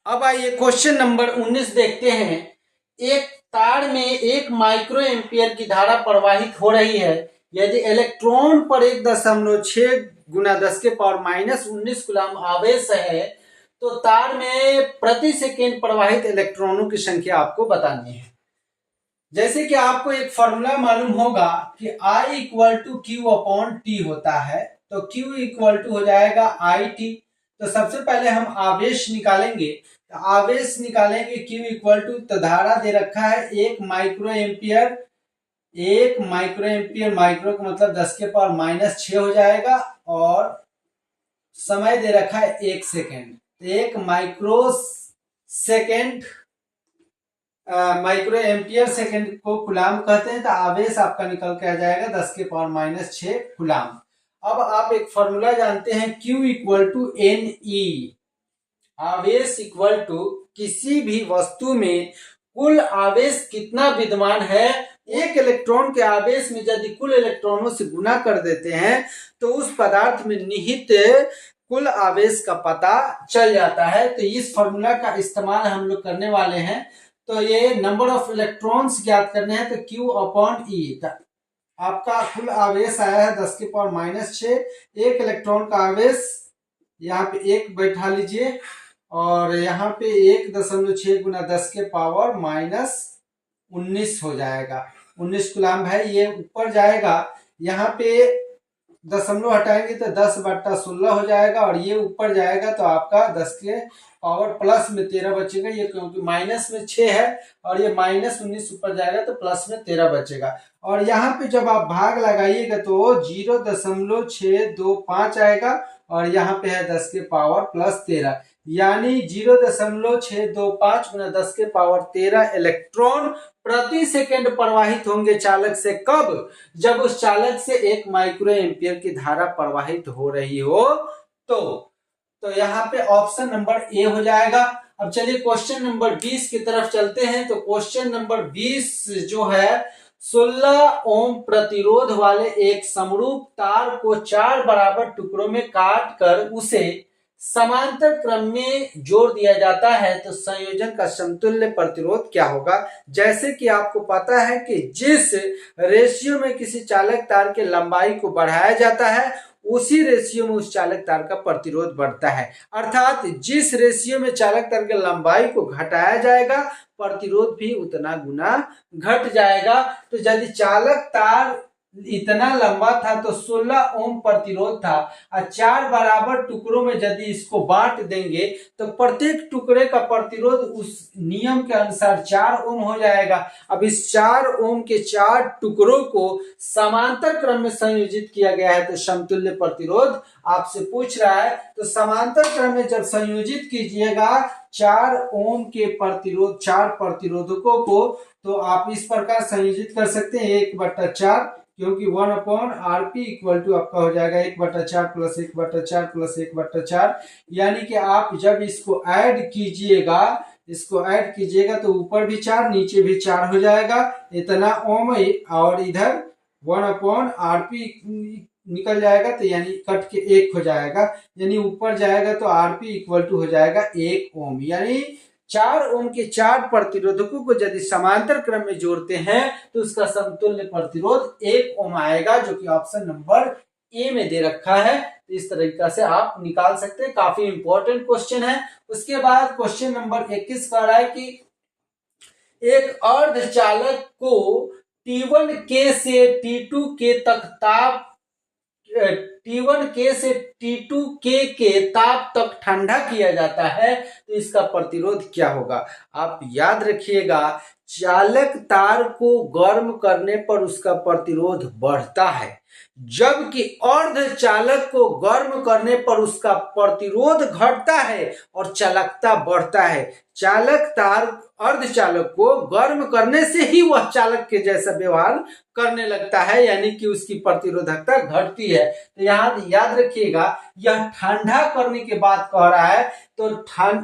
अब आइए क्वेश्चन नंबर 19 देखते हैं। एक तार में 1 माइक्रो एम्पियर की धारा प्रवाहित हो रही है। यदि इलेक्ट्रॉन पर 1.6 गुना 10 के पावर -19 कूलम आवेश है तो तार में प्रति सेकेंड प्रवाहित इलेक्ट्रॉनों की संख्या आपको बतानी है। जैसे कि आपको एक फॉर्मूला मालूम होगा कि I इक्वल टू Q/T होता है, तो Q इक्वल टू हो जाएगा IT। तो सबसे पहले हम आवेश निकालेंगे, तो आवेश निकालेंगे Q इक्वल टू, तो धारा दे रखा है 1 micro ampere 1 micro ampere, micro का मतलब 10⁻⁻6 हो जाएगा, और समय दे रखा है 1 second. 1 micro second, micro ampere second को कूलाम कहते हैं। तो आवेश आपका निकल के आ जाएगा 10⁻⁻6 कूलाम। अब आप एक फॉर्मूला जानते हैं, Q इक्वल टू NE। आवेश इक्वल टू किसी भी वस्तु में कुल आवेश कितना विद्यमान है, एक इलेक्ट्रॉन के आवेश में यदि कुल इलेक्ट्रॉनों से गुना कर देते हैं तो उस पदार्थ में निहित कुल आवेश का पता चल जाता है। तो इस फॉर्मूला का इस्तेमाल हम लोग करने वाले हैं। तो ये नंबर ऑफ इलेक्ट्रॉन्स ज्ञात करने हैं, तो Q अपॉन E। आपका कुल आवेश आया है 10⁻⁻6। एक इलेक्ट्रॉन का आवेश यहाँ पे 1 बैठा लीजिए, और यहाँ पे 1.6 गुना 10⁻⁻19 हो जाएगा। 19 कूलाम है, ये ऊपर जाएगा। यहाँ पे दशमलव हटाएंगे तो 10/16 हो जाएगा, और ये ऊपर जाएगा तो आपका 10 के पावर प्लस में 13 बचेगा। ये क्योंकि माइनस में 6 है, और ये -19 ऊपर जाएगा तो प्लस में 13 बचेगा। और यहाँ पे जब आप भाग लगाइएगा तो 0.625 आएगा, और यहाँ पे है 10 के पावर प्लस 13, यानी 0.625 गुना 10 के पावर 13 इलेक्ट्रॉन प्रति सेकंड प्रवाहित होंगे चालक से। कब? जब उस चालक से 1 माइक्रो एम्पियर की धारा प्रवाहित हो रही हो तो यहाँ पे ऑप्शन नंबर ए हो जाएगा। अब चलिए क्वेश्चन नंबर 20 की तरफ चलते हैं। तो क्वेश्चन नंबर 20 जो है, 16 ओम प्रतिरोध वाले एक समरूप तार को 4 बराबर टुकड़ों में काट कर उसे समांतर क्रम में जोड़ दिया जाता है, तो संयोजन का समतुल्य प्रतिरोध क्या होगा? जैसे कि आपको पता है कि जिस रेशियो में किसी चालक तार के लंबाई को बढ़ाया जाता है, उसी रेशियो में उस चालक तार का प्रतिरोध बढ़ता है। अर्थात जिस रेशियो में चालक तार की लंबाई को घटाया जाएगा, प्रतिरोध भी उतना गुना घट जाएगा। तो यदि चालक तार इतना लंबा था तो 16 ओम प्रतिरोध था, और 4 बराबर टुकड़ों में यदि इसको बांट देंगे तो प्रत्येक टुकड़े का प्रतिरोध उस नियम के अनुसार 4 ओम हो जाएगा। अब इस 4 ओम के 4 टुकड़ों को समांतर क्रम में संयोजित किया गया है, तो समतुल्य प्रतिरोध आपसे पूछ रहा है। तो समांतर क्रम में जब संयोजित कीजिएगा 4 ओम के प्रतिरोध, 4 प्रतिरोधकों को, तो आप इस प्रकार संयोजित कर सकते हैं 1/4, क्योंकि 1/Rp इक्वल टू आपका हो जाएगा 1/4 प्लस 1/4 प्लस 1/4। यानी कि आप जब इसको ऐड कीजिएगा तो ऊपर भी 4 नीचे भी 4 हो जाएगा, इतना ओम, और इधर 1/Rp निकल जाएगा, तो यानी कट के 1 हो जाएगा, यानी ऊपर जाएगा तो Rp इक्वल टू हो जाएगा 1 ओम। यानी 4 ओम के 4 प्रतिरोधकों को यदि समांतर क्रम में जोड़ते हैं तो उसका समतुल्य प्रतिरोध 1 ओम आएगा, जो कि ऑप्शन नंबर ए में दे रखा है। तो इस तरीका से आप निकाल सकते हैं, काफी इंपॉर्टेंट क्वेश्चन है। उसके बाद क्वेश्चन नंबर 21 कह रहा है कि एक अर्धचालक को T1K से T2K तक ताप, T1K से T2K के ताप तक ठंडा किया जाता है, तो इसका प्रतिरोध क्या होगा? आप याद रखिएगा, चालक तार को गर्म करने पर उसका प्रतिरोध बढ़ता है, जबकि अर्धचालक को गर्म करने पर उसका प्रतिरोध घटता है और चालकता बढ़ता है। चालक तार अर्धचालक को गर्म करने से ही वह चालक के जैसा व्यवहार करने लगता है, यानी कि उसकी प्रतिरोधकता घटती है। तो यहाँ याद रखिएगा, यह ठंडा करने के बाद कह रहा है, तो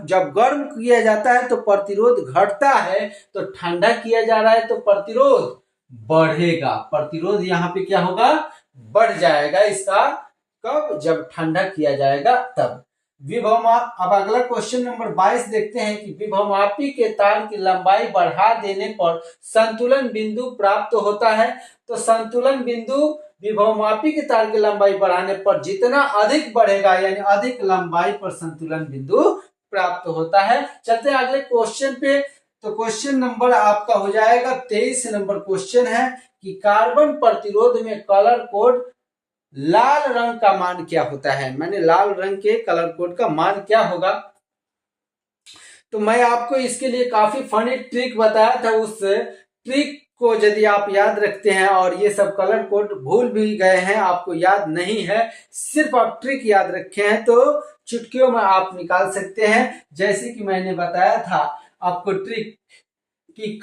जब गर्म किया जाता है तो प्रतिरोध घटता है, तो ठंडा किया जा रहा है तो प्रतिरोध बढ़ेगा। प्रतिरोध यहाँ पे क्या होगा? बढ़ जाएगा इसका। कब? जब ठंडा किया जाएगा तब। अब अगला क्वेश्चन नंबर 22 देखते हैं कि विभवमापी के तार की लंबाई बढ़ा देने पर संतुलन बिंदु प्राप्त होता है। तो संतुलन बिंदु विभवमापी के तार की लंबाई बढ़ाने पर जितना अधिक बढ़ेगा, यानी अधिक लंबाई पर संतुलन बिंदु प्राप्त होता है। चलते हैं अगले क्वेश्चन पे। तो क्वेश्चन नंबर आपका हो जाएगा 23 नंबर क्वेश्चन है कि कार्बन प्रतिरोध में कलर कोड लाल रंग का मान क्या होता है? मैंने लाल रंग के कलर कोड का मान क्या होगा? तो मैं आपको इसके लिए काफी फनी ट्रिक बताया था, उस ट्रिक को यदि आप याद रखते हैं और ये सब कलर कोड भूल भी गए हैं, आपको याद नहीं है, सिर्फ आप ट्रिक याद रखे हैं, तो चुटकियों में आप निकाल सकते हैं। जैसे कि मैंने बताया था आपको ट्रिक कि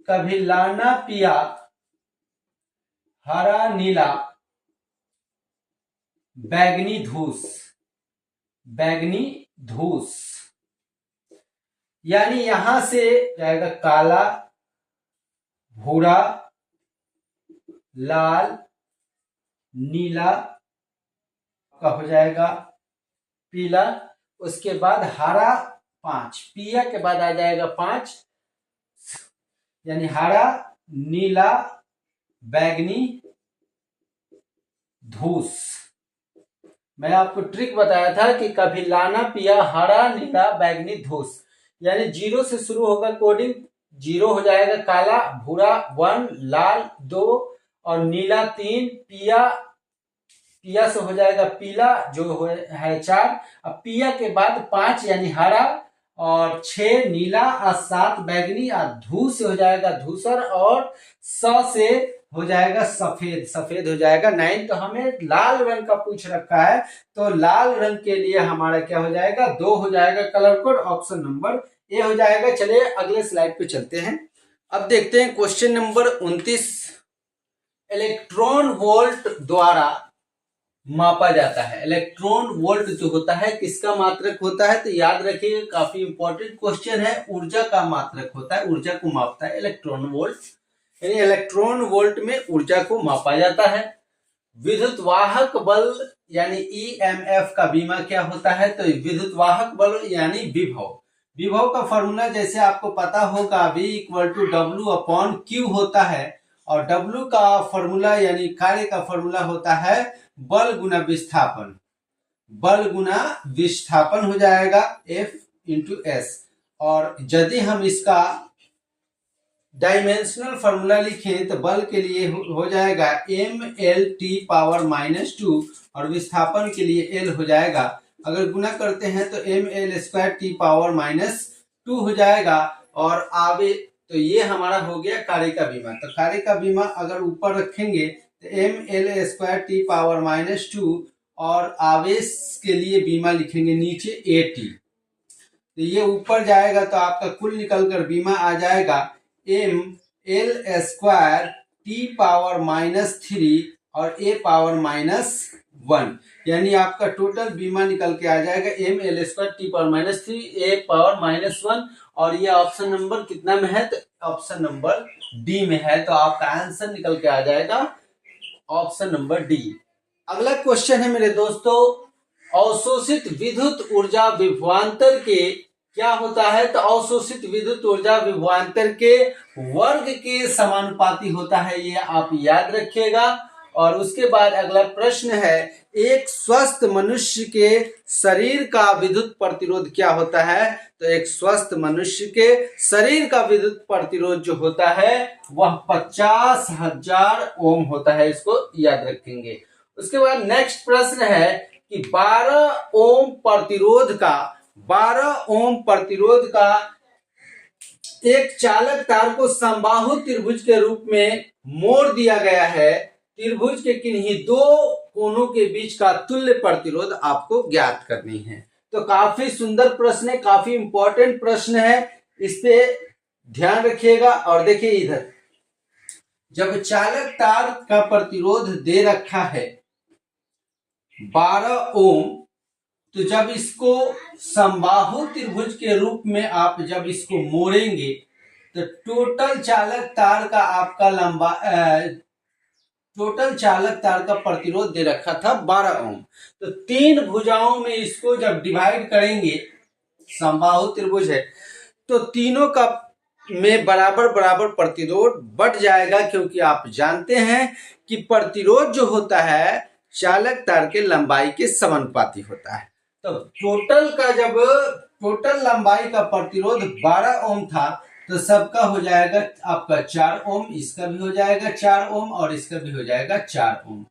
कभी लाना पिया हरा नीला बैगनी धूस, यानी यहां से जाएगा काला, भूरा, लाल, नीला का हो जाएगा पीला, उसके बाद हरा 5, पिया के बाद आ जाएगा 5, यानी हरा, नीला, बैगनी, धूस। मैं आपको ट्रिक बताया था कि कभी लाना पिया हरा नीला बैगनी धूस, यानी 0 से शुरू होगा कोडिंग। 0 हो जाएगा काला, भूरा 1, लाल 2 और नीला 3, पिया से हो जाएगा पीला जो है 4। अब पिया के बाद 5 यानी हरा और 6 नीला और 7 बैगनी और धूस से हो जाएगा धूसर और से हो जाएगा सफेद हो जाएगा 9। तो हमें लाल रंग का पूछ रखा है, तो लाल रंग के लिए हमारा क्या हो जाएगा 2 हो जाएगा colour code, option number A हो जाएगा। चलिए अगले स्लाइड पे चलते हैं। अब देखते हैं क्वेश्चन नंबर 29। इलेक्ट्रॉन वोल्ट द्वारा मापा जाता है। इलेक्ट्रॉन वोल्ट जो होता है किसका मात्रक होता है, तो याद रखिए काफी इंपॉर्टेंट क्वेश्चन है। ऊर्जा का मात्रक होता है, ऊर्जा को मापता है इलेक्ट्रॉन वोल्ट, यानी इलेक्ट्रॉन वोल्ट में ऊर्जा को मापा जाता है। विद्युत वाहक बल यानी ईएमएफ का बीमा क्या होता है, तो विद्युत वाहक बल यानी विभव का फॉर्मूला जैसे आपको पता होगा V = W/Q होता है, और W का फॉर्मूला यानी कार्य का फॉर्मूला होता है बल गुना विस्थापन हो जाएगा F/S। और यदि हम इसका डायमेंशनल फॉर्मूला लिखें तो बल के लिए हो जाएगा mLT⁻², और विस्थापन के लिए L हो जाएगा, अगर गुना करते हैं तो mL²T⁻² हो जाएगा। और आगे तो ये हमारा हो गया कार्य का बीमा। तो कार्य का बीमा अगर ऊपर रखेंगे तो mL²T⁻² और आवेश के लिए बीमा लिखेंगे नीचे AT, तो ये ऊपर जाएगा तो आपका कुल निकलकर बीमा आ जाएगा mL²T⁻³ और A⁻⁻1, यानी आपका टोटल बीमा निकल के आ जाएगा mL²T⁻³ A⁻⁻1। और ये ऑप्शन नंबर कितना में है, तो ऑप्शन नंबर डी में है, तो आपका आंसर निकल के आ जाएगा ऑप्शन नंबर डी। अगला क्वेश्चन है मेरे दोस्तों, अवशोषित विद्युत ऊर्जा विभवांतर के क्या होता है, तो अवशोषित विद्युत ऊर्जा विभवांतर के वर्ग के समानुपाती होता है, ये आप याद रखिएगा। और उसके बाद अगला प्रश्न है, एक स्वस्थ मनुष्य के शरीर का विद्युत प्रतिरोध क्या होता है, तो एक स्वस्थ मनुष्य के शरीर का विद्युत प्रतिरोध जो होता है वह 50,000 ओम होता है, इसको याद रखेंगे। उसके बाद नेक्स्ट प्रश्न है कि 12 ओम प्रतिरोध का एक चालक तार को समबाहु त्रिभुज के रूप में मोड़ दिया गया है, त्रिभुज के किन्हीं दो कोनों के बीच का तुल्य प्रतिरोध आपको ज्ञात करनी है। तो काफी सुंदर प्रश्न है, काफी इंपॉर्टेंट प्रश्न है, इस पे ध्यान रखिएगा। और देखिए इधर, जब चालक तार का प्रतिरोध दे रखा है 12 ओम, तो जब इसको समबाहु त्रिभुज के रूप में आप जब इसको मोड़ेंगे तो टोटल चालक तार का प्रतिरोध दे रखा था 12 ओम। तो 3 भुजाओं में इसको जब डिवाइड करेंगे, समबाहु त्रिभुज है, तो तीनों का में बराबर प्रतिरोध बढ़ जाएगा, क्योंकि आप जानते हैं कि प्रतिरोध जो होता है चालक तार के लंबाई के समानुपाती होता है। तो टोटल लंबाई का प्रतिरोध 12 ओम था, तो सबका हो जाएगा आपका 4 ओम, इसका भी हो जाएगा 4 ओम और इसका भी हो जाएगा 4 ओम।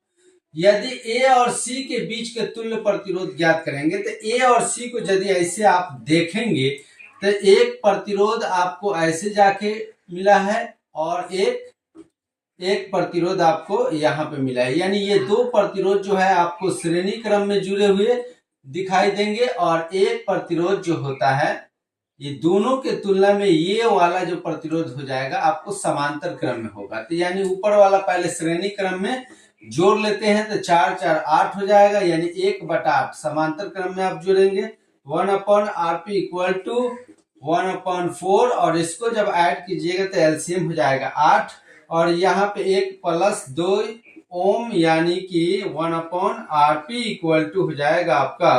यदि ए और सी के बीच के तुल्य प्रतिरोध ज्ञात करेंगे, तो ए और सी को यदि ऐसे आप देखेंगे तो एक प्रतिरोध आपको ऐसे जाके मिला है और एक प्रतिरोध आपको यहाँ पे मिला है। यानी ये दो प्रतिरोध जो है आपको श्रेणी क्रम में जुड़े हुए दिखाई देंगे और एक प्रतिरोध जो होता है ये दोनों के तुलना में ये वाला जो प्रतिरोध हो जाएगा आपको समांतर क्रम में होगा। तो यानी ऊपर वाला पहले श्रेणी क्रम में जोड़ लेते हैं तो 4 4 8 हो जाएगा, यानी 1/8 समांतर क्रम में आप जोड़ेंगे 1/RP इक्वल टू 1/4 और इसको जब ऐड कीजिएगा तो एलसीएम हो जाएगा 8 और यहाँ पे 1 + 2 ओम यानी कि 1/RP इक्वल टू हो जाएगा आपका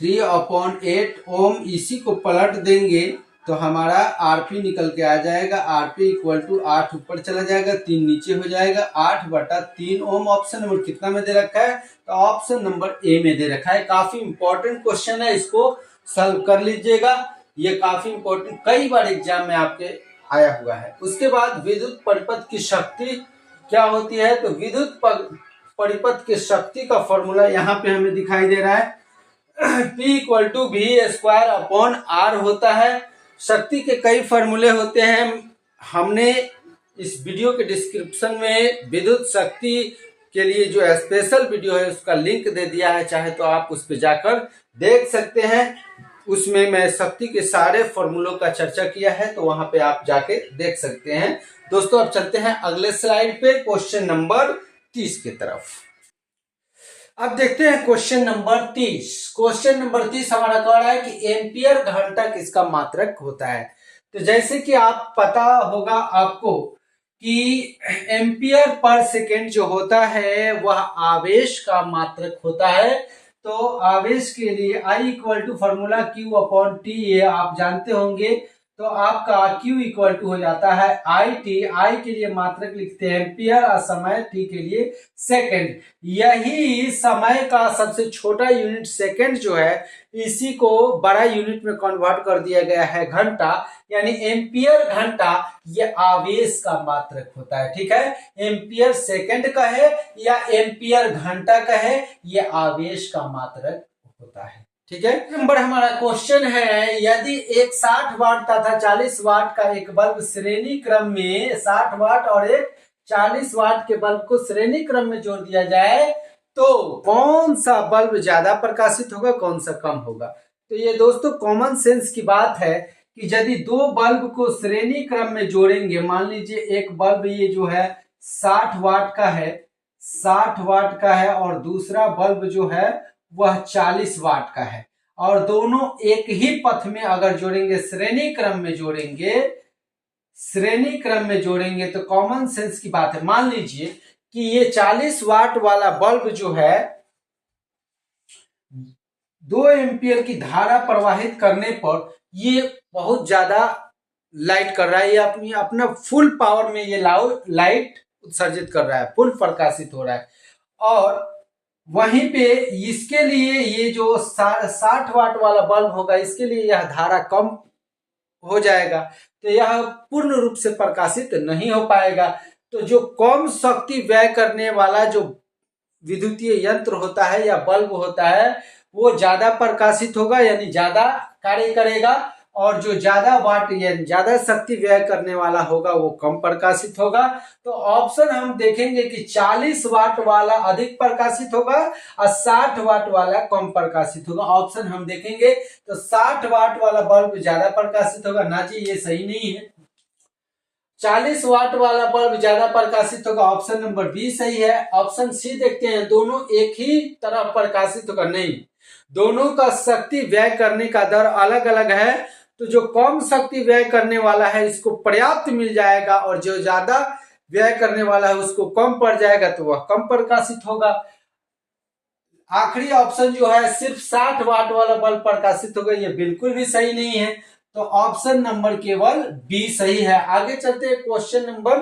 3/8 ओम। इसी को पलट देंगे तो हमारा आरपी निकल के आ जाएगा, आरपी इक्वल टू 8 ऊपर चला जाएगा 3 नीचे हो जाएगा 8/3 ओम। ऑप्शन नंबर कितना में दे रखा है? तो ऑप्शन नंबर ए में दे रखा है। काफी इंपॉर्टेंट क्वेश्चन है, इसको सॉल्व कर लीजिएगा, ये काफी इंपॉर्टेंट कई बार एग्जाम में आपके आया हुआ है। उसके बाद विद्युत परिपथ की शक्ति क्या होती है? तो विद्युत परिपथ की शक्ति का फॉर्मूला यहाँ पे हमें दिखाई दे रहा है, P इक्वल टू V²/R होता है। शक्ति के कई फॉर्मूले होते हैं, हमने इस वीडियो के डिस्क्रिप्शन में विद्युत शक्ति के लिए जो स्पेशल वीडियो है उसका लिंक दे दिया है, चाहे तो आप उस पर जाकर देख सकते हैं। उसमें मैं शक्ति के सारे फॉर्मूलों का चर्चा किया है, तो वहां पे आप जाके देख सकते हैं। दोस्तों अब चलते हैं अगले स्लाइड पे, क्वेश्चन नंबर 30 की तरफ। अब देखते हैं क्वेश्चन नंबर 30। क्वेश्चन नंबर 30 हमारा कह रहा है कि एम्पियर घंटा किसका मात्रक होता है। तो जैसे कि आप पता होगा आपको कि एम्पियर पर सेकेंड जो होता है वह आवेश का मात्रक होता है। तो आवेश के लिए I equal to formula Q/T, ये आप जानते होंगे। तो आपका Q इक्वल टू हो जाता है IT, I के लिए मात्रक लिखते हैं एम्पियर और समय T के लिए सेकंड। यही समय का सबसे छोटा यूनिट सेकंड जो है, इसी को बड़ा यूनिट में कन्वर्ट कर दिया गया है घंटा, यानी एम्पियर घंटा ये आवेश का मात्रक होता है। ठीक है, एम्पियर सेकंड का है या एम्पियर घंटा का है, ये आवेश का मात्रक होता है। ठीक है, नंबर हमारा क्वेश्चन है, यदि एक 60 वाट तथा 40 वाट का एक बल्ब श्रेणी क्रम में 60 वाट और एक 40 वाट के बल्ब को श्रेणी क्रम में जोड़ दिया जाए तो कौन सा बल्ब ज्यादा प्रकाशित होगा, कौन सा कम होगा। तो ये दोस्तों कॉमन सेंस की बात है कि यदि दो बल्ब को श्रेणी क्रम में जोड़ेंगे, मान लीजिए एक बल्ब ये जो है 60 वाट का है, 60 वाट का है और दूसरा बल्ब जो है वह 40 वाट का है, और दोनों एक ही पथ में अगर जोड़ेंगे, श्रेणी क्रम में जोड़ेंगे, श्रेणी क्रम में जोड़ेंगे तो कॉमन सेंस की बात है, मान लीजिए कि ये 40 वाट वाला बल्ब जो है 2 एम्पियर की धारा प्रवाहित करने पर ये बहुत ज्यादा लाइट कर रहा है, ये अपना फुल पावर में ये लाइट उत्सर्जित कर रहा है, फुल प्रकाशित हो रहा है। और वहीं पे इसके लिए ये जो 60 वाट वाला बल्ब होगा, इसके लिए यह धारा कम हो जाएगा, तो यह पूर्ण रूप से प्रकाशित नहीं हो पाएगा। तो जो कम शक्ति व्यय करने वाला जो विद्युतीय यंत्र होता है या बल्ब होता है वो ज्यादा प्रकाशित होगा, यानी ज्यादा कार्य करेगा, और जो ज्यादा वाट यानी ज्यादा शक्ति व्यय करने वाला होगा वो कम प्रकाशित होगा। तो ऑप्शन हम देखेंगे कि 40 वाट वाला अधिक प्रकाशित होगा और 60 वाट वाला कम प्रकाशित होगा। ऑप्शन हम देखेंगे तो 60 वाट वाला बल्ब ज्यादा प्रकाशित होगा, ना जी ये सही नहीं है। 40 वाट वाला बल्ब ज्यादा प्रकाशित होगा, ऑप्शन नंबर बी सही है। ऑप्शन सी देखते हैं, दोनों एक ही तरह प्रकाशित होगा, नहीं, दोनों का शक्ति व्यय करने का दर अलग अलग है। तो जो कम शक्ति व्यय करने वाला है इसको पर्याप्त मिल जाएगा, और जो ज्यादा व्यय करने वाला है उसको कम पड़ जाएगा, तो वह कम प्रकाशित होगा। आखिरी ऑप्शन जो है सिर्फ 60 वाट वाला बल्ब प्रकाशित होगा, ये बिल्कुल भी सही नहीं है। तो ऑप्शन नंबर केवल बी सही है। आगे चलते हैं क्वेश्चन नंबर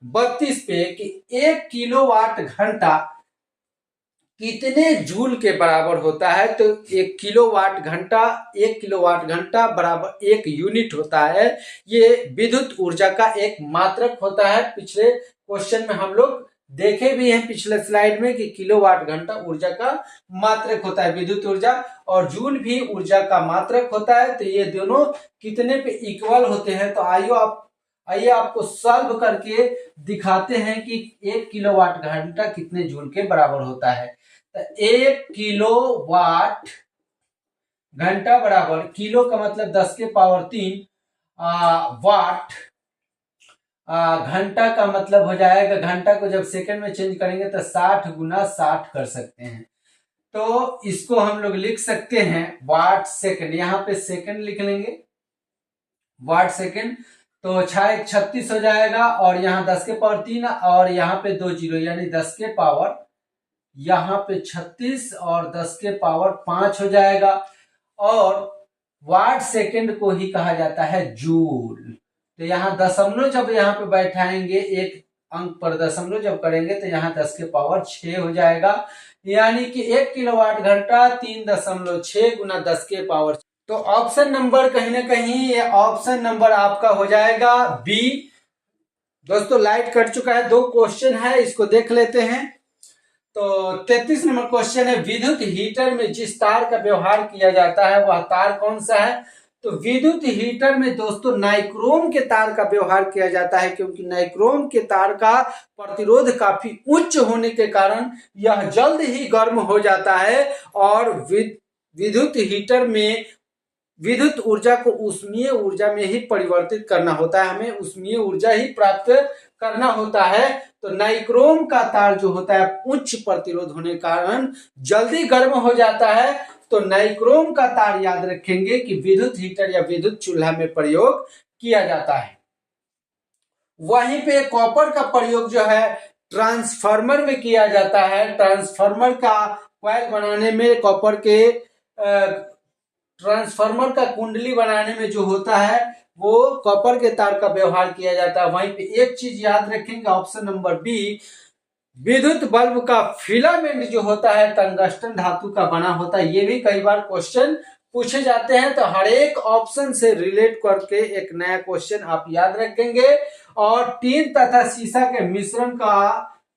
32 पे कि 1 किलोवाट घंटा कितने जूल के बराबर होता है। तो 1 किलोवाट घंटा बराबर 1 यूनिट होता है। ये विद्युत ऊर्जा का एक मात्रक होता है। पिछले क्वेश्चन में हम लोग देखे भी हैं पिछले स्लाइड में कि किलोवाट घंटा ऊर्जा का मात्रक होता है, विद्युत ऊर्जा, और जूल भी ऊर्जा का मात्रक होता है। तो ये दोनों कितने पे इक्वल होते हैं, तो आइए आपको सॉल्व करके दिखाते हैं कि 1 किलोवाट घंटा कितने जूल के बराबर होता है। तो 1 किलोवाट घंटा बराबर, किलो का मतलब 10 के पावर 3, वाट घंटा का मतलब हो जाएगा, घंटा को जब सेकंड में चेंज करेंगे तो 60 गुना 60 कर सकते हैं। तो इसको हम लोग लिख सकते हैं वाट सेकंड, यहाँ पे सेकंड लिख लेंगे, वाट सेकंड। तो 6 36 हो जाएगा, और यहाँ 10 के पावर 3 और यहाँ पे 2 जीरो, यानी 10 के पावर यहाँ पे 36 और 10 के पावर 5 हो जाएगा। और वाट सेकंड को ही कहा जाता है जूल। तो यहाँ दशमलव जब यहाँ पे बैठाएंगे, एक अंक पर दशमलव जब करेंगे तो यहाँ 10 के पावर 6 हो जाएगा, यानी कि 1 किलोवाट घंटा 3.6 गुना 10 के पावर। तो ऑप्शन नंबर कहीं ना कहीं ये ऑप्शन नंबर आपका हो जाएगा बी। दोस्तों लाइट कट चुका है, 2 क्वेश्चन है, इसको देख लेते हैं। तो 33 नंबर क्वेश्चन है, विद्युत हीटर में जिस तार का व्यवहार किया जाता है वह तार कौन सा है। तो विद्युत हीटर में दोस्तों नाइक्रोम के तार का व्यवहार किया जाता है, क्योंकि नाइक्रोम के तार का प्रतिरोध काफी उच्च होने के कारण यह जल्द ही गर्म हो जाता है, और विद्युत हीटर में विद्युत ऊर्जा को उष्मीय ऊर्जा में ही परिवर्तित करना होता है, हमें उष्मीय ऊर्जा ही प्राप्त करना होता है। तो नाइक्रोम का तार जो होता है उच्च प्रतिरोध होने के कारण जल्दी गर्म हो जाता है। तो नाइक्रोम का तार याद रखेंगे कि विद्युत हीटर या विद्युत चूल्हा में प्रयोग किया जाता है। वहीं पे कॉपर का प्रयोग जो है ट्रांसफार्मर में किया जाता है। ट्रांसफार्मर का कॉइल बनाने में, कॉपर के ट्रांसफार्मर का कुंडली बनाने में जो होता है वो कॉपर के तार का व्यवहार किया जाता है। वहीं पे एक चीज याद रखेंगे, ऑप्शन नंबर बी, विद्युत बल्ब का फिलामेंट जो होता है टंगस्टन धातु का बना होता है। ये भी कई बार क्वेश्चन पूछे जाते हैं, तो हर एक ऑप्शन से रिलेट करके एक नया क्वेश्चन आप याद रखेंगे। और टीन तथा शीशा के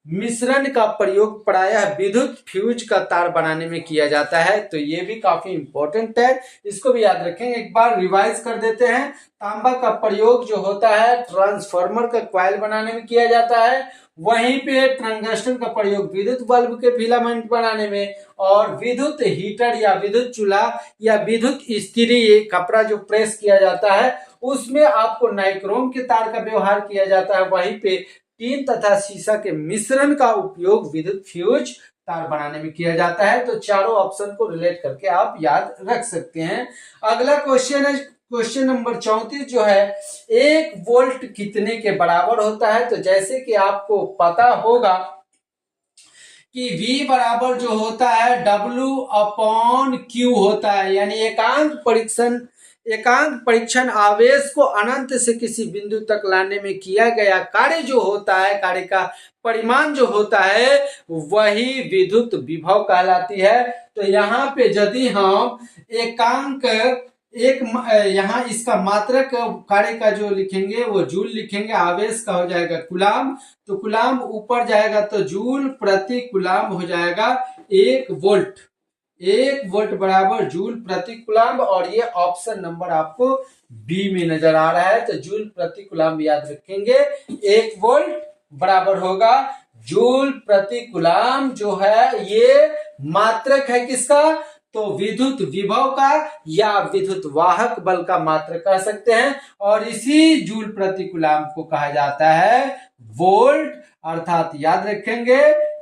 मिश्रण का प्रयोग प्रायः विद्युत फ्यूज का तार बनाने में किया जाता है। तो ये भी काफी इंपॉर्टेंट है, इसको भी याद रखेंगे। एक बार रिवाइज कर देते हैं। तांबा का प्रयोग जो होता है ट्रांसफार्मर का कॉइल बनाने में किया जाता है। वहीं पे टंगस्टन का प्रयोग विद्युत बल्ब के फिलामेंट बनाने में, और विद्युत हीटर या विद्युत चूल्हा या विद्युत इस्त्री, कपड़ा जो प्रेस किया जाता है उसमें आपको नाइक्रोम के तार का व्यवहार किया जाता है। वहीं पे टीन तथा शीशा के मिश्रण का उपयोग विद्युत फ्यूज तार बनाने में किया जाता है। तो चारों ऑप्शन को रिलेट करके आप याद रख सकते हैं। अगला क्वेश्चन है क्वेश्चन नंबर 34 जो है, 1 वोल्ट कितने के बराबर होता है। तो जैसे कि आपको पता होगा कि V बराबर जो होता है W/Q होता है, यानी एकांक परीक्षण आवेश को अनंत से किसी बिंदु तक लाने में किया गया कार्य जो होता है, कार्य का परिमाण जो होता है वही विद्युत विभव कहलाती है। तो यहाँ पे यदि हम यहाँ इसका मात्रक कार्य का जो लिखेंगे वो जूल लिखेंगे, आवेश का हो जाएगा कुलाम, तो कुलाम ऊपर जाएगा तो जूल प्रति कुलाम हो जाएगा 1 वोल्ट। 1 वोल्ट बराबर जूल प्रति कुलाम, और ये ऑप्शन नंबर आपको बी में नजर आ रहा है। तो जूल प्रति कुलाम याद रखेंगे, 1 वोल्ट बराबर होगा जूल प्रति कुलाम। जो है ये मात्रक है किसका, तो विद्युत विभव का या विद्युत वाहक बल का मात्रक कह सकते हैं। और इसी जूल प्रति कुलाम को कहा जाता है वोल्ट, अर्थात याद रखेंगे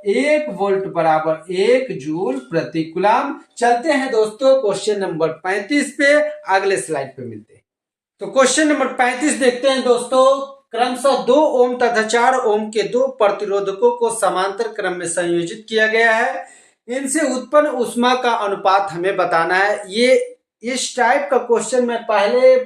1 वोल्ट बराबर 1 जूल प्रति कुलाम। चलते हैं दोस्तों क्वेश्चन नंबर 35 पे, अगले स्लाइड पे मिलते हैं। तो क्वेश्चन नंबर 35 देखते हैं दोस्तों। क्रमशः 2 ओम तथा 4 ओम के 2 प्रतिरोधकों को समांतर क्रम में संयोजित किया गया है। इनसे उत्पन्न ऊष्मा का अनुपात हमें बताना है। ये इस टाइप का क्वेश्चन मैं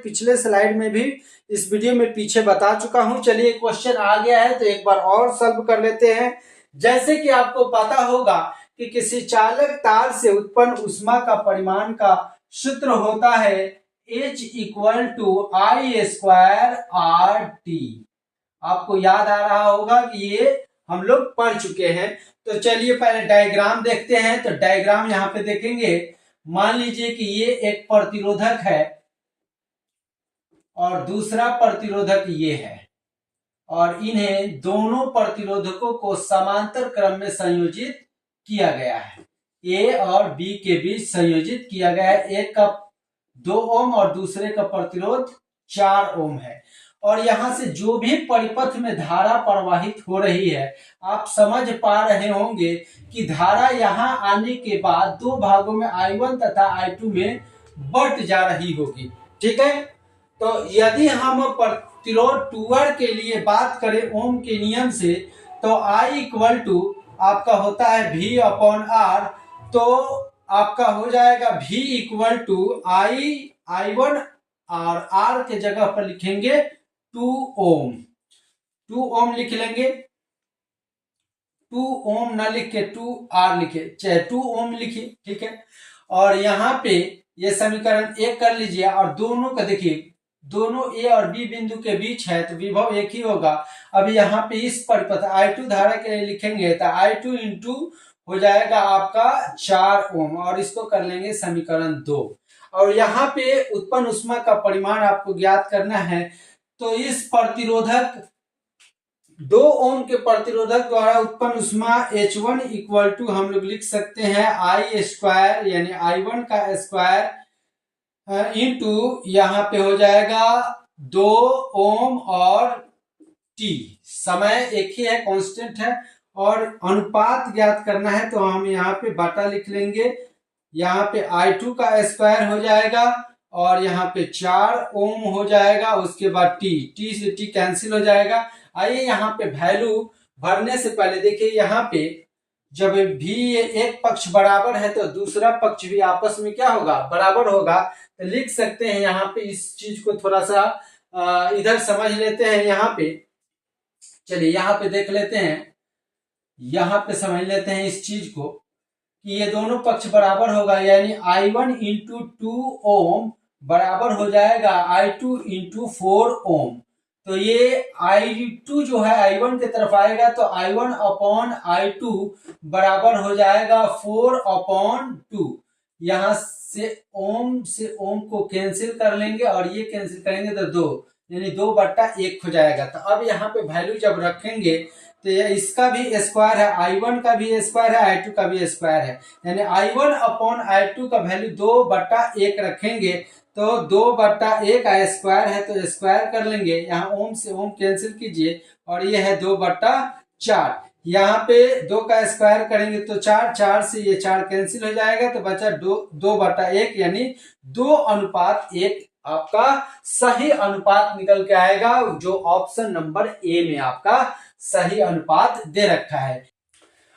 पिछले स्लाइड में भी इस वीडियो में पीछे बता चुका हूं। चलिए क्वेश्चन आ गया है तो एक बार और सॉल्व कर लेते हैं। जैसे कि आपको पता होगा कि किसी चालक तार से उत्पन्न ऊष्मा का परिमाण का सूत्र होता है H = I² RT। आपको याद आ रहा होगा कि ये हम लोग पढ़ चुके हैं। तो चलिए पहले डायग्राम देखते हैं। तो डायग्राम यहाँ पे देखेंगे, मान लीजिए कि ये एक प्रतिरोधक है और दूसरा प्रतिरोधक ये है, और इन्हें दोनों प्रतिरोधकों को समांतर क्रम में संयोजित किया गया है। ए और बी के बीच संयोजित किया गया है। एक का 2 ओम और दूसरे का प्रतिरोध 4 ओम है। और यहां से जो भी परिपथ में धारा प्रवाहित हो रही है, आप समझ पा रहे होंगे कि धारा यहां आने के बाद दो भागों में I1 तथा I2 में बट जा रही होगी। ठीक है, तो यदि हम प्रतिरोध 2R के लिए बात करें ओम के नियम से, तो I इक्वल टू आपका होता है V अपॉन R। तो आपका हो जाएगा V इक्वल टू I1 और R के जगह पर लिखेंगे 2 ओम। 2 ओम लिख लेंगे, 2 ओम ना लिख के 2R लिखे, चाहे 2 ओम लिखिए। ठीक है, और यहाँ पे ये समीकरण 1 कर लीजिए, और दोनों का देखिए, दोनों ए और बी बिंदु के बीच है तो विभव एक ही होगा। अब यहाँ पे इस परिपथ I2 धारा के लिए लिखेंगे तो I2 इंटू हो जाएगा आपका 4 ओम, और इसको कर लेंगे समीकरण 2। और यहाँ पे उत्पन्न ऊष्मा का परिमाण आपको ज्ञात करना है। तो इस प्रतिरोधक 2 ओम के प्रतिरोधक द्वारा उत्पन्न ऊष्मा H1 इक्वल टू हम लोग लिख सकते हैं I स्क्वायर यानी I1 का स्क्वायर इंटू यहाँ पे हो जाएगा 2 ओम और T, समय एक ही है, कांस्टेंट है। और अनुपात ज्ञात करना है तो हम यहाँ पे बटा लिख लेंगे। यहाँ पे I2 का स्क्वायर हो जाएगा और यहाँ पे 4 ओम हो जाएगा। उसके बाद T से T कैंसिल हो जाएगा। आइए यहाँ पे वैल्यू भरने से पहले देखिए, यहाँ पे जब भी एक पक्ष बराबर है तो दूसरा पक्ष भी आपस में क्या होगा, बराबर होगा। तो लिख सकते हैं यहाँ पे, इस चीज को थोड़ा सा इधर समझ लेते हैं। यहाँ पे चलिए यहाँ पे देख लेते हैं, यहाँ पे समझ लेते हैं इस चीज को कि ये दोनों पक्ष बराबर होगा, यानी I1 इंटू 2 ओम बराबर हो जाएगा I2 इंटू 4 ओम। तो ये I2 जो है I1 की तरफ आएगा तो I1 अपॉन I2 बराबर हो जाएगा 4 अपॉन 2। यहां से ओम को कैंसिल कर लेंगे और ये कैंसिल करेंगे तो 2, यानी 2/1 हो जाएगा। तो अब यहाँ पे वैल्यू जब रखेंगे तो ये इसका भी स्क्वायर है, I1 का भी स्क्वायर है, I2 का भी स्क्वायर है, यानी I1 अपॉन I2 का वैल्यू 2/1 रखेंगे तो 2/1 स्क्वायर है तो स्क्वायर कर लेंगे। यहाँ ओम से ओम कैंसिल कीजिए और ये है 2/4। यहाँ पे 2 का स्क्वायर करेंगे तो 4 से ये 4 कैंसिल हो जाएगा तो बचा 2/1, यानी 2:1 आपका सही अनुपात निकल के आएगा, जो ऑप्शन नंबर ए में आपका सही अनुपात दे रखा है।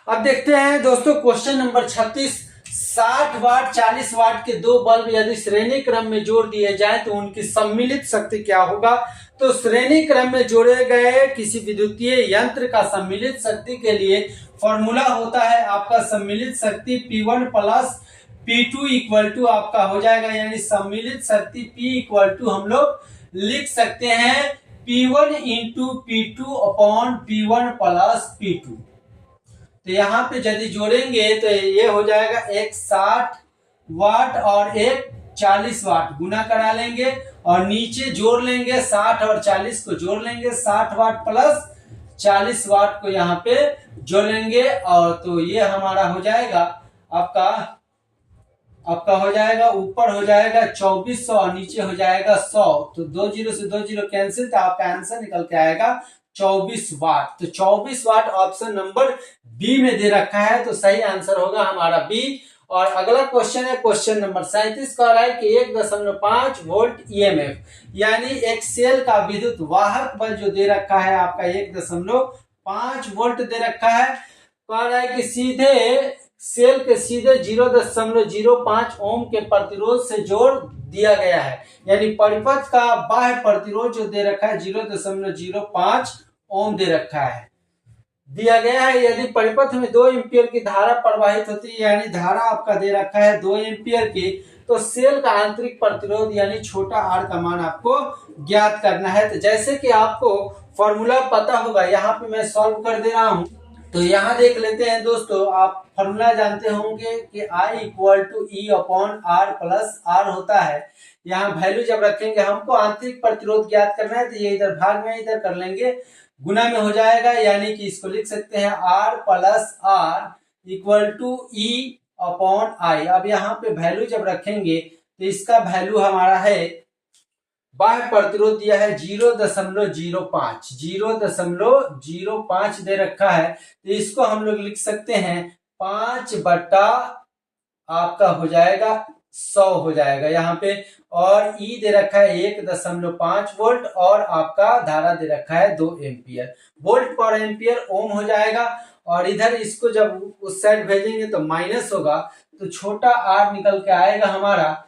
अब देखते हैं दोस्तों क्वेश्चन नंबर 36। 60 वाट 40 वाट के दो बल्ब यदि श्रेणी क्रम में जोड़ दिए जाएं तो उनकी सम्मिलित शक्ति क्या होगा। तो श्रेणी क्रम में जोड़े गए किसी विद्युतीय यंत्र का सम्मिलित शक्ति के लिए फॉर्मूला होता है आपका सम्मिलित शक्ति P1 plus P2 equal to आपका हो जाएगा, यानी सम्मिलित शक्ति P इक्वल टू हम लोग लिख सकते हैं P1 into P2 upon P1 plus P2। तो यहाँ पे यदि जोड़ेंगे तो ये हो जाएगा एक 60 वाट और एक 40 वाट, गुना करा लेंगे और नीचे जोड़ लेंगे 60 और 40 को जोड़ लेंगे, 60 वाट प्लस 40 वाट को यहाँ पे जोड़ लेंगे। और तो ये हमारा हो जाएगा आपका हो जाएगा, ऊपर हो जाएगा 2400 और नीचे हो जाएगा 100। तो 2 0 से 2 0 कैंसिल, तो आपका आंसर निकल के आएगा 24 वाट। तो 24 वाट ऑप्शन नंबर बी में दे रखा है, तो सही आंसर होगा हमारा बी। और अगला क्वेश्चन है क्वेश्चन नंबर 37 का रहा है कि 1.5 वोल्ट ईएमएफ यानी एक सेल का विद्युत वाहक बल जो दे रखा है आपका 1.5 वोल्ट दे रखा है। कह रहा है कि सेल के सीधे 0.05 ओम के प्रतिरोध से जोड़ दिया गया है, यानी परिपथ का बाह्य प्रतिरोध जो दे रखा है 0.05 ओम दे रखा है, दिया गया है। यदि परिपथ में 2 एम्पियर की धारा प्रवाहित होती है, यानी धारा आपका दे रखा है 2 एम्पियर की, तो सेल का आंतरिक प्रतिरोध यानी छोटा r का मान आपको ज्ञात करना है। तो जैसे कि आपको फॉर्मूला पता होगा, यहाँ पे मैं सॉल्व कर दे रहा हूँ। तो यहाँ देख लेते हैं दोस्तों, आप फॉर्मूला जानते होंगे कि I equal to E upon R plus R होता है। यहाँ वैल्यू जब रखेंगे, हमको आंतरिक प्रतिरोध ज्ञात करना है, तो ये इधर भाग में इधर कर लेंगे, गुना में हो जाएगा, यानी कि इसको लिख सकते हैं R plus R equal to E upon I। अब यहाँ पे वैल्यू जब रखेंगे तो इसका वैल्यू हमारा है, बाह्य प्रतिरोध दिया है 0.05, 0.05 दे रखा है, तो इसको हम लोग लिख सकते हैं 5 बटा आपका हो जाएगा 100 हो जाएगा यहाँ पे, और ई दे रखा है 1.5 वोल्ट, और आपका धारा दे रखा है 2 एम्पियर, वोल्ट पर एम्पियर ओम हो जाएगा। और इधर इसको जब उस साइड भेजेंगे तो माइनस होगा, तो छोटा आर निकल के आएगा हमारा,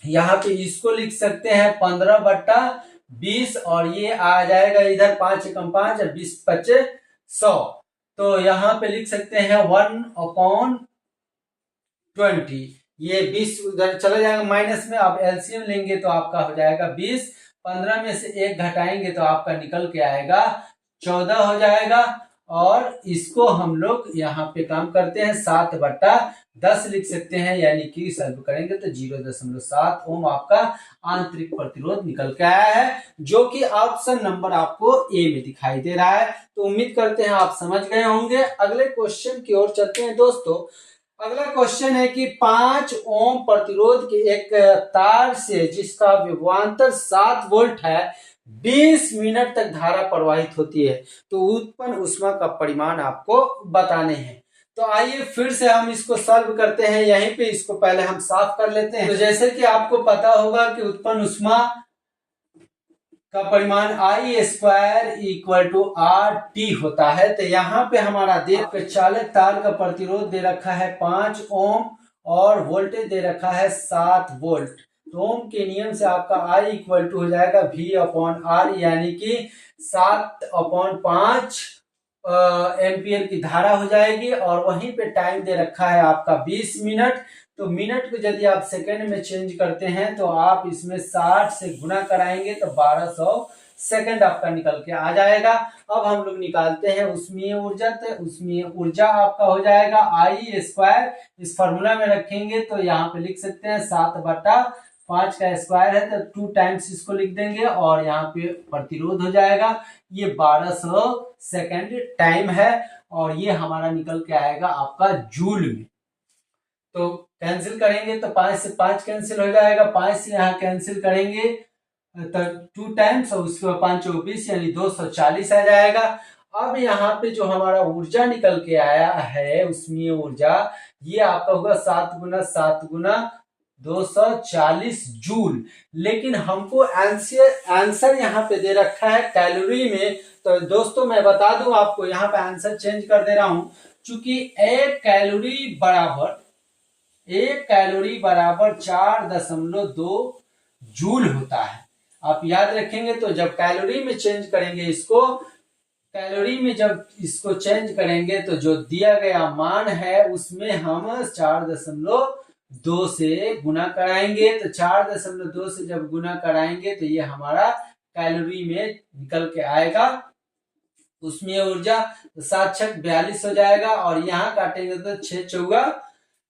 यहाँ पे इसको लिख सकते हैं 15/20, और ये आ जाएगा इधर 5 एकम 5 और 20 पच्चे 100, तो यहाँ पे लिख सकते हैं 1/20, ये 20 उधर चला जाएगा माइनस में। अब एलसीएम लेंगे तो आपका हो जाएगा 20, 15 में से 1 घटाएंगे तो आपका निकल के आएगा 14 हो जाएगा, और इसको हम लोग यहाँ पे काम करते हैं 7/10 लिख सकते हैं, यानी कि सॉल्व करेंगे तो 0.7 ओम आपका आंतरिक प्रतिरोध निकल के आया है, जो कि ऑप्शन नंबर आपको ए में दिखाई दे रहा है। तो उम्मीद करते हैं आप समझ गए होंगे। अगले क्वेश्चन की ओर चलते हैं दोस्तों। अगला क्वेश्चन है कि 5 ओम प्रतिरोध के एक तार से जिसका विभवांतर 7 वोल्ट है, 20 मिनट तक धारा प्रवाहित होती है, तो उत्पन्न ऊष्मा का परिमाण आपको बताने हैं। तो आइए फिर से हम इसको सॉल्व करते हैं। यहीं पे इसको पहले हम साफ कर लेते हैं। तो जैसे कि आपको पता होगा कि उत्पन्न ऊष्मा का परिमाण I² इक्वल टू RT होता है। तो यहाँ पे हमारा चालक तार का प्रतिरोध दे रखा है 5 ओम, और वोल्टेज दे रखा है 7 वोल्ट। तो ओम के नियम से आपका I इक्वल टू हो जाएगा V अपॉन R, यानी कि 7/5 एम्पियर की धारा हो जाएगी, और वहीं पे टाइम दे रखा है आपका 20 मिनट। तो मिनट को यदि आप सेकंड में चेंज करते हैं तो आप इसमें 60 से गुना कराएंगे तो 1200 सेकंड आपका निकल के आ जाएगा। अब हम लोग निकालते हैं उष्मीय ऊर्जा। तो उष्मीय ऊर्जा आपका हो जाएगा I², इस फॉर्मूला में रखेंगे तो यहाँ पे लिख सकते हैं 7/5 का स्क्वायर है, तो 2 टाइम्स इसको लिख देंगे, और यहाँ पे प्रतिरोध हो जाएगा, ये 1200 सेकंड टाइम है, और ये हमारा निकल के आएगा आपका जूल में। तो कैंसिल करेंगे तो 5 से 5 कैंसिल हो जाएगा, 5 से यहाँ कैंसिल करेंगे तो 2 टाइम्स, और उसके बाद 5 × 20 यानी 240 आ जाएगा। अब यहाँ पे जो हमारा ऊर्जा निकल के आया है उष्मीय ऊर्जा, ये आपका होगा 7 × 7 × 240 जूल। लेकिन हमको आंसर यहाँ पे दे रखा है कैलोरी में। तो दोस्तों मैं बता दूं आपको, यहाँ पे आंसर चेंज कर दे रहा हूं, चूंकि 1 कैलोरी बराबर 4.2 जूल होता है। आप याद रखेंगे, तो जब कैलोरी में चेंज करेंगे इसको, कैलोरी में जब इसको चेंज करेंगे तो जो दिया गया मान है उसमें हम 4.2 से गुना कराएंगे। तो 4.2 से जब गुना कराएंगे तो ये हमारा कैलोरी में निकल के आएगा उसमें ऊर्जा। तो 7 × 6 42 हो जाएगा, और यहाँ काटेंगे तो 6 × 4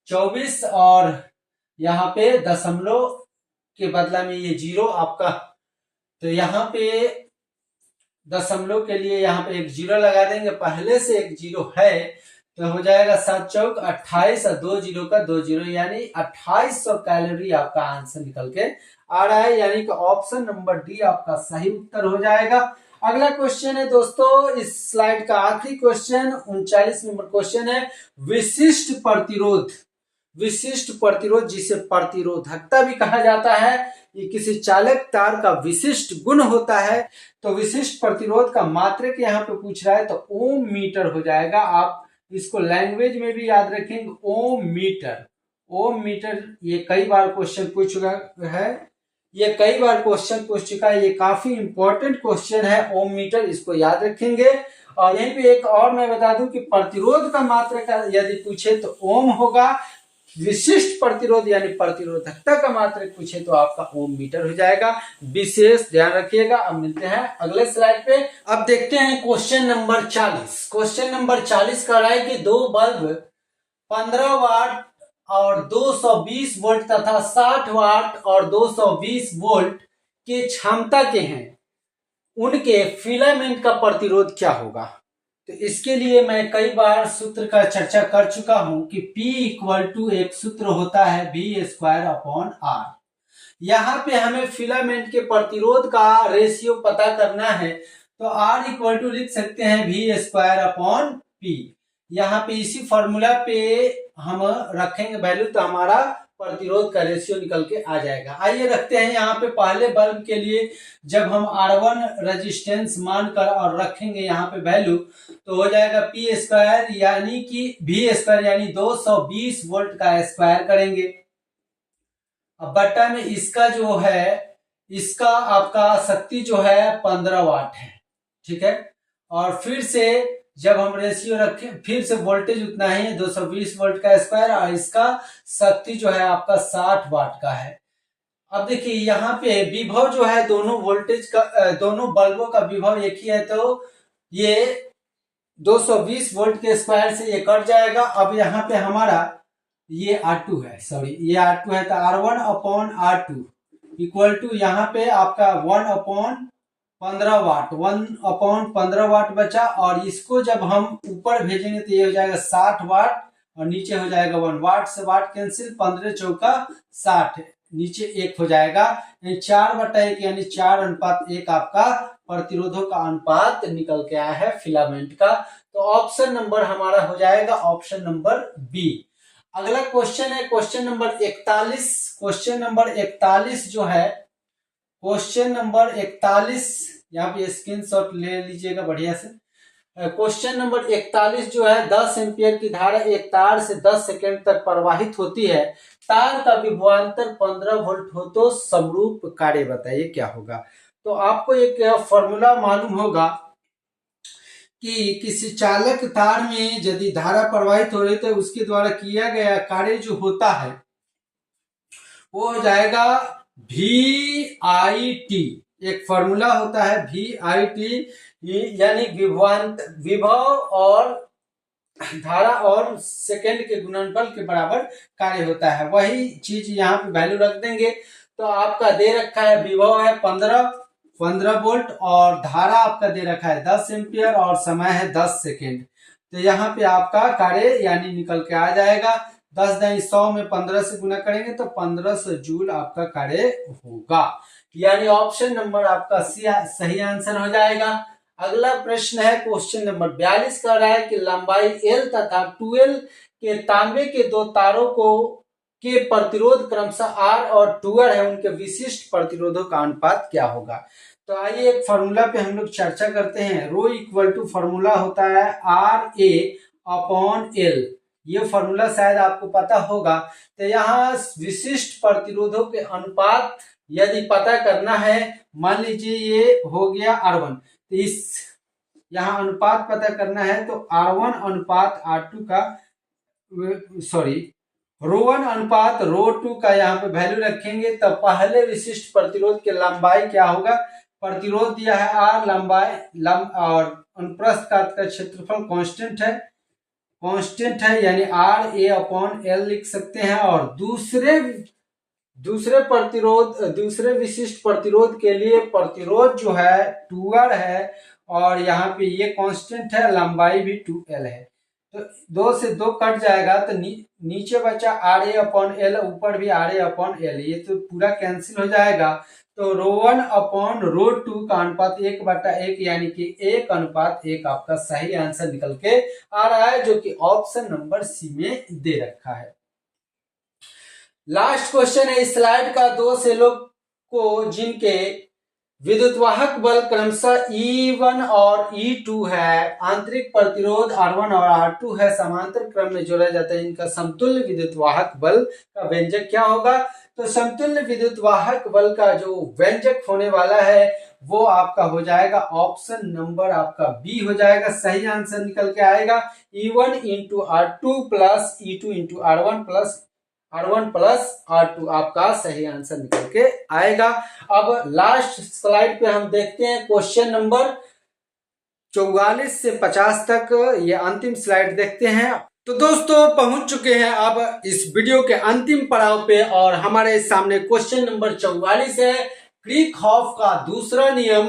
24, और यहाँ पे दशमलव के बदला में ये 0 आपका, तो यहाँ पे दशमलव के लिए यहाँ पे एक 0 लगा देंगे, पहले से एक 0 है, तो हो जाएगा 7 × 4 28, और 2 0 का 2 0, यानी 2800 कैलोरी आपका आंसर निकल के आ रहा है, यानी कि ऑप्शन नंबर डी आपका सही उत्तर हो जाएगा। अगला क्वेश्चन है दोस्तों, इस स्लाइड का आखिरी क्वेश्चन 39 नंबर क्वेश्चन है, विशिष्ट प्रतिरोध जिसे प्रतिरोधकता भी कहा जाता है, ये किसी चालक तार का विशिष्ट गुण होता है। तो विशिष्ट प्रतिरोध का मात्रक यहाँ पे पूछ रहा है, तो ओम मीटर हो जाएगा। आप इसको लैंग्वेज में भी याद रखेंगे, ओम मीटर। ये कई बार क्वेश्चन पूछ चुका है, ये काफी इंपॉर्टेंट क्वेश्चन है, ओम मीटर, इसको याद रखेंगे। और यहीं पे एक और मैं बता दूं कि प्रतिरोध का मात्रक यदि पूछे तो ओम होगा, विशिष्ट प्रतिरोध यानी प्रतिरोधकता का मात्रक पूछे तो आपका ओम मीटर हो जाएगा। विशेष ध्यान रखिएगा। अब मिलते हैं अगले स्लाइड पे। अब देखते हैं क्वेश्चन नंबर 40। क्वेश्चन नंबर 40 कह रहा है कि दो बल्ब 15 वाट और 220 वोल्ट तथा 60 वाट और 220 वोल्ट के क्षमता के हैं, उनके फिलामेंट का प्रतिरोध क्या होगा। तो इसके लिए मैं कई बार सूत्र का चर्चा कर चुका हूं कि P इक्वल टू एक सूत्र होता है V²/R। यहाँ पे हमें फिलामेंट के प्रतिरोध का रेशियो पता करना है, तो R इक्वल टू लिख सकते हैं V²/P। यहाँ पे इसी फॉर्मूला पे हम रखेंगे वैल्यू, तो हमारा प्रतिरोध का रेशियो निकल के आ जाएगा। आइए रखते हैं यहाँ पे पहले बल्ब के लिए, जब हम R1 रेजिस्टेंस मानकर और रखेंगे यहाँ पे वैल्यू, तो हो जाएगा P² यानी कि V² यानी 220 वोल्ट का स्क्वायर करेंगे। अब बट्टा में इसका जो है, इसका आपका शक्ति जो है 15 वाट है, ठीक है। और फिर से जब हम रेशियो रखें, फिर से वोल्टेज उतना ही है 220 वोल्ट का स्क्वायर, और इसका शक्ति जो है आपका 60 वाट का है। अब देखिए यहाँ पे विभव जो है दोनों वोल्टेज का, दोनों बल्बों का विभव एक ही है, तो ये 220 वोल्ट के स्क्वायर से ये कट जाएगा। अब यहाँ पे हमारा ये R2 है, सॉरी ये R2 है, तो R1/R2 इक्वल टू यहाँ पे आपका 1/15 वाट, 1/15 वाट बचा। और इसको जब हम ऊपर भेजेंगे तो ये हो जाएगा 60 वाट और नीचे हो जाएगा 1 वाट से वाट कैंसिल, 15 चौका 60, नीचे 1 हो जाएगा। 4/1 यानी 4:1 आपका प्रतिरोधों का अनुपात निकल के आया है फिलामेंट का। तो ऑप्शन नंबर हमारा हो जाएगा ऑप्शन नंबर बी। अगला क्वेश्चन है क्वेश्चन नंबर 41। क्वेश्चन नंबर 41 जो है, क्वेश्चन नंबर 41 यहाँ पे स्क्रीनशॉट ले लीजिएगा बढ़िया से। क्वेश्चन नंबर 41 जो है, 10 एम्पियर की धारा एक तार से 10 सेकेंड तक प्रवाहित होती है, तार का विभवांतर 15 वोल्ट हो तो समरूप कार्य बताइए क्या होगा। तो आपको एक फॉर्मूला मालूम होगा कि किसी चालक तार में यदि धारा प्रवाहित हो रही तो उसके द्वारा किया गया कार्य जो होता है वो हो जाएगा VIT। एक फॉर्मूला होता है VIT, यानी विभव और धारा और सेकंड के गुणनफल के बराबर कार्य होता है। वही चीज यहाँ पे वैल्यू रख देंगे। तो आपका दे रखा है विभव है 15 वोल्ट और धारा आपका दे रखा है 10 एम्पियर और समय है 10 सेकेंड। तो यहाँ पे आपका कार्य यानी निकल के आ जाएगा 10×100 में 15 से गुना करेंगे तो 1500 जूल आपका कार्य होगा। यानी ऑप्शन नंबर आपका सही आंसर हो जाएगा। अगला प्रश्न है क्वेश्चन नंबर 42 कह रहा है कि लंबाई L तथा 2L के तांबे के दो तारों को के प्रतिरोध क्रमशः R और 2R है, उनके विशिष्ट प्रतिरोधों का अनुपात क्या होगा। तो आइए एक फॉर्मूला पे हम लोग चर्चा करते हैं। रो इक्वल टू फॉर्मूला होता है RA/L। ये फॉर्मूला शायद आपको पता होगा। तो यहाँ विशिष्ट प्रतिरोधों के अनुपात यदि पता करना है, मान लीजिए ये हो गया R1, तो इस यहाँ अनुपात पता करना है तो R1 अनुपात R2 का, सॉरी ρ1 अनुपात ρ2 का यहाँ पे वैल्यू रखेंगे। तो पहले विशिष्ट प्रतिरोध के लंबाई क्या होगा, प्रतिरोध दिया है R, लंबाई और अनुप्रस्थ काट का क्षेत्रफल कांस्टेंट है यानी RA/L लिख सकते हैं। और दूसरे विशिष्ट प्रतिरोध के लिए प्रतिरोध जो है 2R है और यहाँ पे ये कांस्टेंट है, लंबाई भी 2L है। तो 2 से 2 कट जाएगा तो नीचे बचा RA/L, ऊपर भी RA/L, ये तो पूरा कैंसिल हो जाएगा। तो ρ1/ρ2 का अनुपात 1/1 यानी कि 1:1 आपका सही आंसर निकल के आ रहा है, जो कि ऑप्शन नंबर सी में दे रखा है। लास्ट क्वेश्चन है इस स्लाइड का, दो सेलों को जिनके विद्युतवाहक बल क्रमशः E1 और E2 है, आंतरिक प्रतिरोध R1 और R2 है, समांतर क्रम में जोड़ा जाता है, इनका समतुल्य विद्युतवाहक बल का व्यंजक क्या होगा। तो समतुल्य विद्युतवाहक बल का जो व्यंजक होने वाला है वो आपका हो जाएगा ऑप्शन नंबर आपका बी हो जाएगा, सही आंसर निकल के आएगा। E1 × R2 plus E2 × R1 plus R1 plus R2 आपका सही आंसर निकल के आएगा। अब लास्ट स्लाइड पे हम देखते हैं क्वेश्चन नंबर 44 से 50 तक, ये अंतिम स्लाइड देखते हैं। तो दोस्तों पहुंच चुके हैं अब इस वीडियो के अंतिम पड़ाव पे और हमारे सामने क्वेश्चन नंबर 44 है। क्रिकहॉफ का दूसरा नियम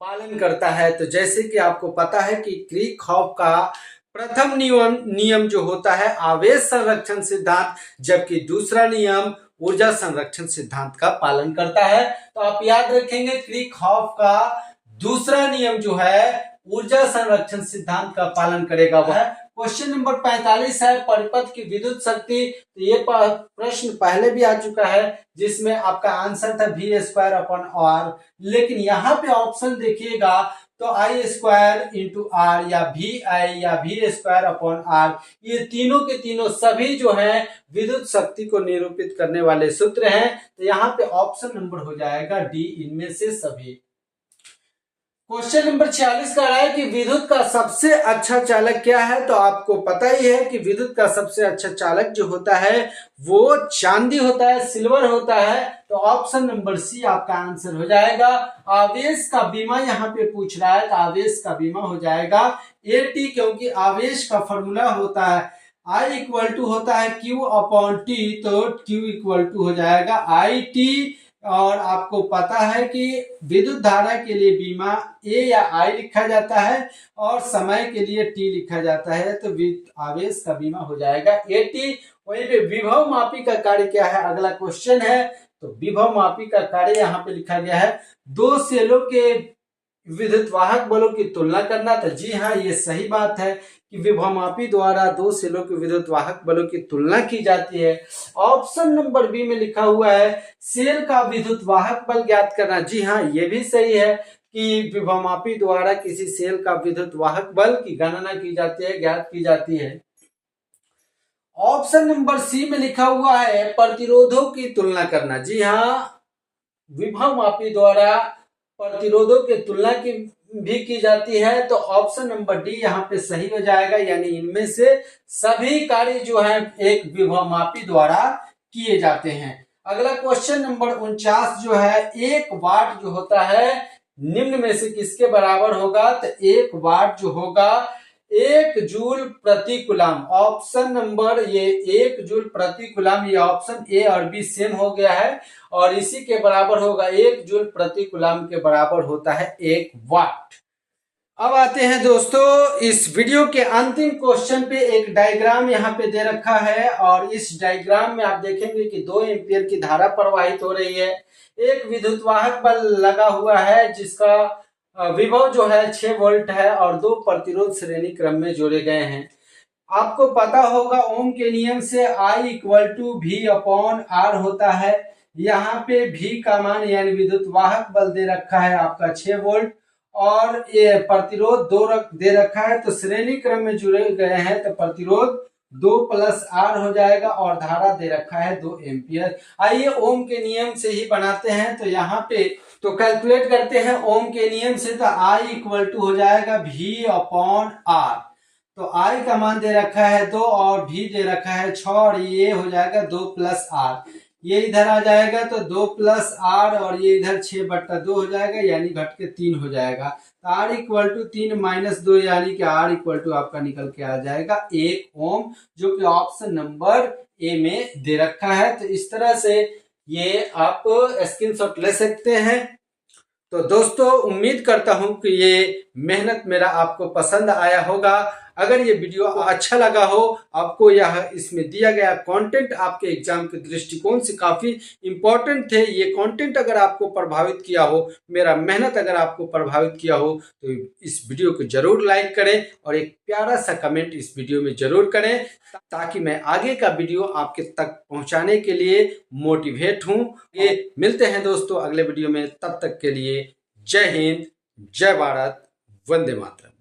पालन करता है। तो जैसे कि आपको पता है कि क्रिकहॉफ का प्रथम नियम जो होता है आवेश संरक्षण सिद्धांत, जबकि दूसरा नियम ऊर्जा संरक्षण सिद्धांत का पालन करता है। तो आप याद रखेंगे क्रिकहॉफ का दूसरा नियम जो है ऊर्जा संरक्षण सिद्धांत का पालन करेगा। वह क्वेश्चन नंबर 45 है परिपथ की विद्युत शक्ति। तो ये प्रश्न पहले भी आ चुका है जिसमें आपका आंसर था V² लेकिन यहाँ पे ऑप्शन देखिएगा तो I² इंटू R या VI या V² ये तीनों के तीनों सभी जो है विद्युत शक्ति को निरूपित करने वाले सूत्र हैं। तो यहाँ पे ऑप्शन नंबर हो जाएगा डी, इनमें से सभी। क्वेश्चन नंबर 46 का है कि विद्युत का सबसे अच्छा चालक क्या है। तो आपको पता ही है कि विद्युत का सबसे अच्छा चालक जो होता है वो चांदी होता है, सिल्वर होता है। तो ऑप्शन नंबर सी आपका आंसर हो जाएगा। आवेश का बीमा यहाँ पे पूछ रहा है तो आवेश का बीमा हो जाएगा AT, क्योंकि आवेश का फॉर्मूला होता है I होता है Q/T, तो Q हो जाएगा IT। और आपको पता है कि विद्युत धारा के लिए बीमा A या I लिखा जाता है और समय के लिए T लिखा जाता है। तो आवेश का बीमा हो जाएगा AT। वहीं पे विभव मापी का कार्य क्या है, अगला क्वेश्चन है। तो विभव मापी का कार्य यहाँ पे लिखा गया है दो सेलों के विद्युत वाहक बलों की तुलना करना। तो जी हाँ, ये सही बात है कि विभवमापी द्वारा दो सेलों के विद्युत वाहक बलों की तुलना की जाती है। ऑप्शन नंबर बी में लिखा हुआ है सेल का विद्युत वाहक बल ज्ञात करना। जी हाँ, ये भी सही है कि विभवमापी द्वारा किसी सेल का विद्युत वाहक बल की गणना की जाती है, ज्ञात की जाती है। ऑप्शन नंबर सी में लिखा हुआ है प्रतिरोधों की तुलना करना। जी हाँ, विभवमापी द्वारा प्रतिरोधों की तुलना की भी की जाती है। तो ऑप्शन नंबर डी यहाँ पे सही हो जाएगा, यानी इनमें से सभी कार्य जो है एक विभवमापी द्वारा किए जाते हैं। अगला क्वेश्चन नंबर 49 जो है 1 वाट जो होता है निम्न में से किसके बराबर होगा। तो 1 वाट जो होगा 1 जूल प्रति कूलम। ऑप्शन नंबर ये 1 जूल प्रति कूलम, ये ऑप्शन ए और बी सेम हो गया है और इसी के बराबर होगा 1 जूल प्रति कूलम के बराबर होता है 1 वाट। अब आते हैं दोस्तों इस वीडियो के अंतिम क्वेश्चन पे। एक डायग्राम यहाँ पे दे रखा है और इस डायग्राम में आप देखेंगे कि 2 एम्पियर की धारा प्रवाहित हो रही है। एक विद्युत वाहक बल लगा हुआ है जिसका विभव जो है 6 वोल्ट है और 2 प्रतिरोध श्रेणी क्रम में जोड़े गए हैं। आपको पता होगा ओम के नियम से I = V/R होता है। यहाँ पे V का मान यानी विद्युत वाहक बल दे रखा है आपका 6 वोल्ट और ये प्रतिरोध 2 दे रखा है। तो श्रेणी क्रम में जुड़े गए हैं तो प्रतिरोध 2 + R हो जाएगा और धारा दे रखा है 2 एम्पियर। आइए ओम के नियम से ही बनाते हैं। तो यहाँ पे तो कैलकुलेट करते हैं ओम के नियम से। तो I हो जाएगा V/R। तो I का मान दे रखा है 2 और V दे रखा है 6 और ये हो जाएगा 2 + R। ये इधर आ जाएगा तो 2 + R और ये इधर 6/2 हो जाएगा यानी घट के 3 हो जाएगा। तो R = 3 - 2 यानी कि R आपका निकल के आ जाएगा 1 ओम, जो कि ऑप्शन नंबर ए में दे रखा है। तो इस तरह से ये आप स्क्रीनशॉट ले सकते हैं। तो दोस्तों उम्मीद करता हूं कि ये मेहनत मेरा आपको पसंद आया होगा। अगर ये वीडियो अच्छा लगा हो, आपको यह इसमें दिया गया कंटेंट आपके एग्जाम के दृष्टिकोण से काफी इंपॉर्टेंट थे, ये कंटेंट अगर आपको प्रभावित किया हो, मेरा मेहनत अगर आपको प्रभावित किया हो, तो इस वीडियो को जरूर लाइक करें और एक प्यारा सा कमेंट इस वीडियो में जरूर करें ताकि मैं आगे का वीडियो आपके तक पहुंचाने के लिए मोटिवेट हूं। ये मिलते हैं दोस्तों अगले वीडियो में, तब तक के लिए जय हिंद, जय भारत, वंदे मातरम।